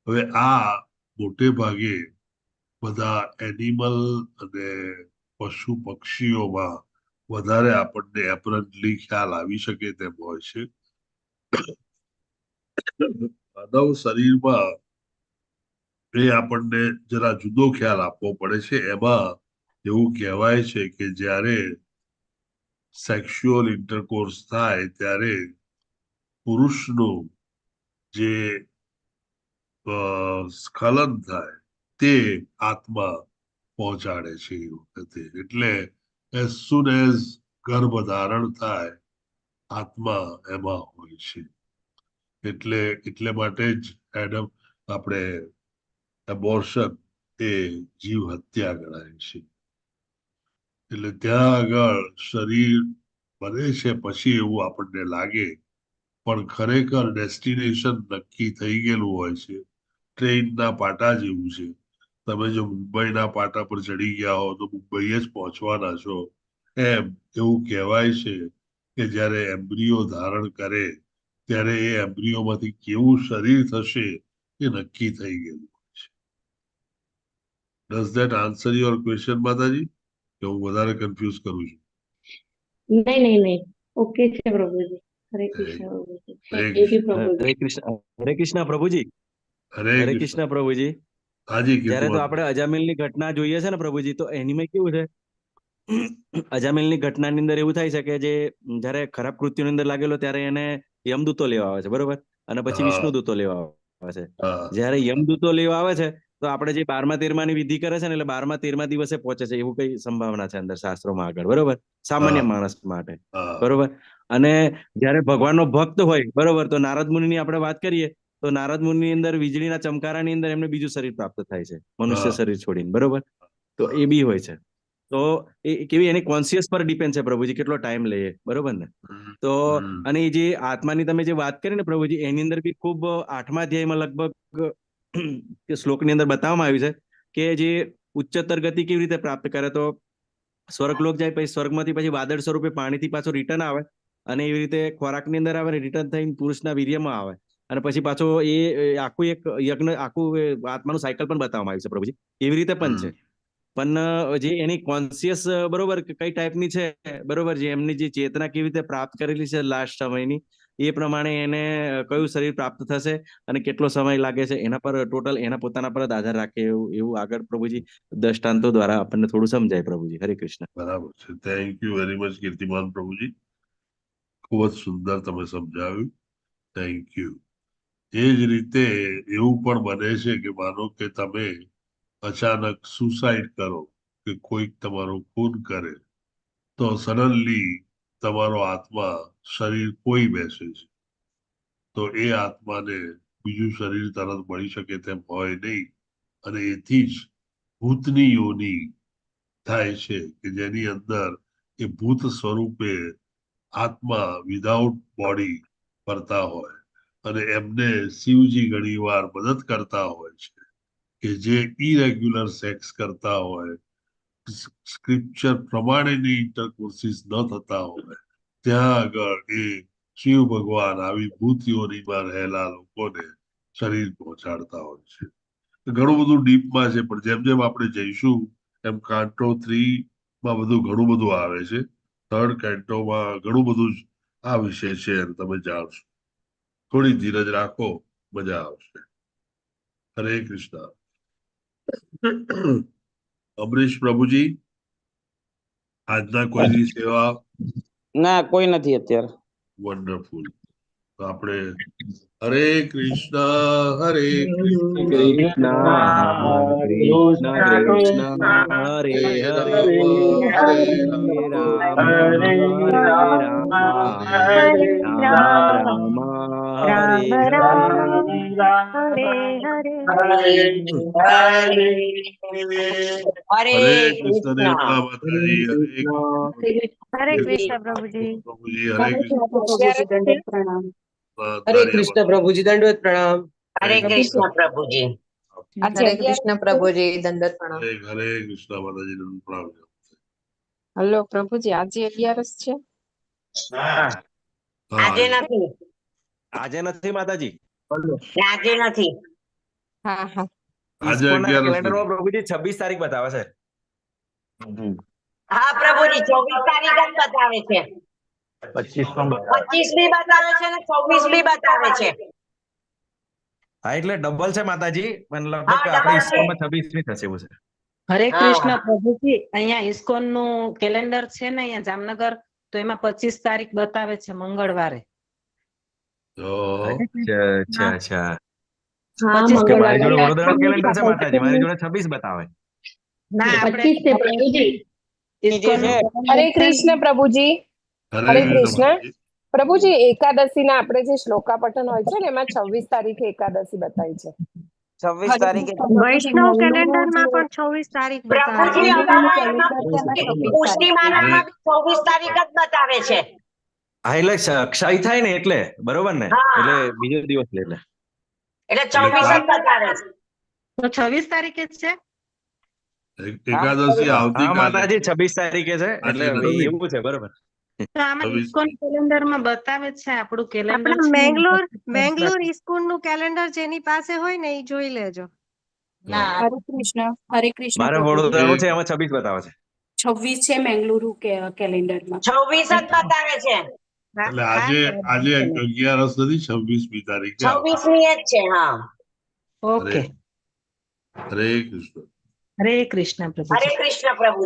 હવે આ મોટે ભાગે બધા એનિમલ અને પશુ પક્ષીઓમાં વધારે આપણને એપરન્ટલી ખ્યાલ આવી શકે તેમ હોય છે. માનવ શરીરમાં એ આપણને જરા જુદો ખ્યાલ આપવો પડે છે. એમાં એવું કહેવાય છે કે જ્યારે સેક્સ્યુઅલ ઇન્ટરકોર્સ થાય ત્યારે પુરુષનું જે સ્ખલન થાય તે આત્મા પહોંચાડે છે એ વખતે. એટલે as soon as ગર્ભ ધારણ થાય આત્મા એમાં હોય છે. એટલે માટે જ આપણે એબોર્શન એ જીવ હત્યા ગણાય છે. એટલે ત્યાં આગળ શરીર બને છે પછી એવું આપણને લાગે, પણ ખરેખર ડેસ્ટિનેશન નક્કી થઈ ગયેલું હોય છે. ટ્રેનના પાટા જેવું છે. તમે જો મુંબઈના પાટા પર ચડી ગયા હો તો મુંબઈ જ પહોંચવાના છો. એવું કહેવાય છે કે જ્યારે એમ્બ્રિયો ધારણ કરે ત્યારે એ એમ્બ્રિયોમાંથી કેવું શરીર થશે એ નક્કી થઈ ગયેલું હોય છે. Does that answer your question માતાજી? કે હું વધારે કન્ફ્યુઝ કરું છું? નહીં. ઓકે છે પ્રભુજી. હરે કૃષ્ણ પ્રભુજી. થેન્ક યુ પ્રભુજી. હરે કૃષ્ણ પ્રભુજી. હરે કૃષ્ણ પ્રભુજી. હાજી જયારે તો આપણે અજામિલની ઘટના જોઈએ છે ને પ્રભુજી, તો એનીમાં કેવું છે, અજામિલની ઘટનાની અંદર એવું થાય છે કે જે જયારે ખરાબ કૃત્યોની અંદર લાગેલો ત્યારે એને યમદૂતો લેવા આવે છે, બરોબર, અને પછી વિષ્ણુદૂતો લેવા આવે છે. જયારે યમદૂતો લેવા આવે છે તો આપણે જે 12મા 13માની વિધિ કરે છે ને, એટલે 12મા 13મા દિવસે પહોંચે છે એવું કઈ સંભાવના છે અંદર શાસ્ત્રોમાં આગળ, બરોબર, સામાન્ય માણસ માટે, બરોબર. અને જયારે ભગવાનનો ભક્ત હોય, બરોબર, તો નારદ મુનિની આપણે વાત કરીએ તો નારદ મુનિની અંદર વીજળીના ચમકારાની અંદર એમને બીજું શરીર પ્રાપ્ત થાય છે, મનુષ્ય શરીર છોડીને, બરોબર. તો એ બી હોય છે. તો એ કેવી એની કોન્શિયસ પર ડિપેન્ડ છે પ્રભુજી, કેટલો ટાઈમ લઈએ, બરોબર ને. તો અને એ જે આત્માની તમે જે વાત કરી ને પ્રભુજી, એની અંદર બી ખૂબ 8મા અધ્યાયમાં લગભગ શ્લોકની અંદર બતાવવામાં આવ્યું છે કે જે ઉચ્ચતર ગતિ કેવી રીતે પ્રાપ્ત કરે, તો સ્વર્ગલોક જાય, પછી સ્વર્ગમાંથી પછી વાદળ સ્વરૂપે પાણીથી પાછો રિટર્ન આવે, અને એવી રીતે ખોરાકની અંદર આવે, રિટર્ન થઈને પુરુષના વીર્યમાં આવે, અને પછી પાછો એ આખું એક યજ્ઞ, આખું આત્માનું સાયકલ પણ બતાવવામાં આવ્યું છે પ્રભુજી. એવી રીતે પણ છે. પણ જે એની કોન્શિયસ, બરોબર, કઈ ટાઈપની છે, બરોબર, જે એમની જે ચેતના કેવી રીતે પ્રાપ્ત કરેલી છે લાસ્ટ સમયની, એ પ્રમાણે એને કયું શરીર પ્રાપ્ત થશે અને કેટલો સમય લાગે છે, એના પર ટોટલ એના પોતાના પર જ આધાર રાખે એવું આગળ પ્રભુજી દ્રષ્ટાંતો દ્વારા આપણને થોડું સમજાય પ્રભુજી. હરે કૃષ્ણ. બરાબર છે. થેન્ક યુ વેરી મચ કીર્તિમાન પ્રભુજી. ખૂબ જ સુંદર તમે સમજાવ્યું. Thank you. એ જ રીતે એવું પણ બને છે કે માનો કે તમે અચાનક સુસાઇડ કરો કે કોઈક તમારો ખૂન કરે, તો સડનલી તમારો આત્મા શરીર કોઈ બેસે છે, તો એ આત્માને બીજું શરીર તરત મળી શકે તેમ હોય નહીં, અને એથી જ ભૂતની યોની થાય છે કે જેની અંદર એ ભૂત સ્વરૂપે આત્મા વિધાઉટ બોડી ફરતા હોય, અને એમને શિવજી ઘણીવાર મદદ કરતા હોય છે કે જે ઇરેગ્યુલર સેક્સ કરતા હોય, સ્ક્રિપ્ચર પ્રમાણેની ઇન્ટરકોર્સિસ ન થતા હોય, ત્યાં આગળ એ શિવ ભગવાન આવી ભૂતિઓમાં રહેલા લોકોને શરીર પહોંચાડતા હોય છે. ઘણું બધું ડીપમાં છે, પણ જેમ જેમ આપણે જઈશું એમ કાંટો 3માં બધું ઘણું બધું આવે છે. 3rd કેન્ટોમાં ઘણું બધું જ આ વિષય છે, તમે જાણશો. થોડી ધીરજ રાખો, મજા આવશે. હરે કૃષ્ણ. અમરીશ પ્રભુજી, આજના કોઈની સેવા? ના, કોઈ નથી અત્યારે. વન્ડરફુલ. તો આપણે હરે કૃષ્ણ, હરે કૃષ્ણ, કૃષ્ણ કૃષ્ણ હરે હરે, હરે રામ હરે રામ, હરે કૃષ્ણ દેવતા માતાજી. હરે કૃષ્ણ પ્રભુજી. પ્રભુજી હરે કૃષ્ણ. હરે કૃષ્ણ પ્રભુજી, દંડવત પ્રણામ. હરે કૃષ્ણ પ્રભુજી. હરે કૃષ્ણ પ્રભુજી, દંડવત પ્રણામ. હરે કૃષ્ણ માતાજી, દંડવત પ્રણામ. હલો પ્રભુજી, આજે 11 છે? આજે નથી. આજે નથી માતાજી, આજે નથી. હા હા, આજે કેલેન્ડરમાં પ્રભુજી 26 તારીખ બતાવે છે. હા પ્રભુજી, 24 તારીખ જ બતાવે છે. 25 બી બતાવે છે ને 24 બી બતાવે છે. હા, એટલે ડબલ છે માતાજી, પણ લગભગ આપણે ઈસ્કોનમાં 26મી થશે એવું છે. હરે કૃષ્ણ પ્રભુજી, અહીંયા ઇસ્કોન નું કેલેન્ડર છે ને અહીંયા જામનગર, તો એમાં 25 તારીખ બતાવે છે, મંગળવારે. અચ્છા. હા, મારી જોડે વડોદરાનું કેલેન્ડર છે માતાજી, મારી જોડે 26 બતાવે. ના, 25 છે પ્રભુજી. હરે કૃષ્ણ પ્રભુજી. હરે કૃષ્ણ પ્રભુજી, એકાદશી ના આપણે જે શ્લોકા પઠન હોય છે ને એમાં 26 તારીખે એકાદશી બતાવી છે. 26 તારીખે વૈષ્ણવ કેલેન્ડર માં પણ 26 તારીખ પ્રભુજી અમારા એમાં પુષ્ટિમાળામાં 24 તારીખ જ બતાવે છે. હા એટલે ક્ષય થાય ને એટલે બરોબર ને, એટલે બીજો દિવસ લે એટલે 24 જ બતાવે છે. તો 26 તારીખે જ છે. એકાદશી આવતીકાલે માતાજી 26 તારીખે છે, એટલે એવું છે બરોબર. તો આમાં ઇસ્કોન કેલેન્ડર માં બતાવે છે આપણું કેલેન્ડર. આપણા બેંગ્લોર ઇસ્કોન નું કેલેન્ડર જેની પાસે હોય ને એ જોઈ લેજો. હરે કૃષ્ણ. હરે કૃષ્ણ. મારે વડોદરાનું છે, એમાં 26 બતાવે છે. 26 છે મેંગલુરુ કેલેન્ડરમાં. 24 જ બતાવે છે. એટલે આજે 11 નથી, 26મી તારીખે 26મી જ છે. હા, ઓકે. હરે કૃષ્ણ. હરે કૃષ્ણ પ્રભુ. હરે કૃષ્ણ પ્રભુ.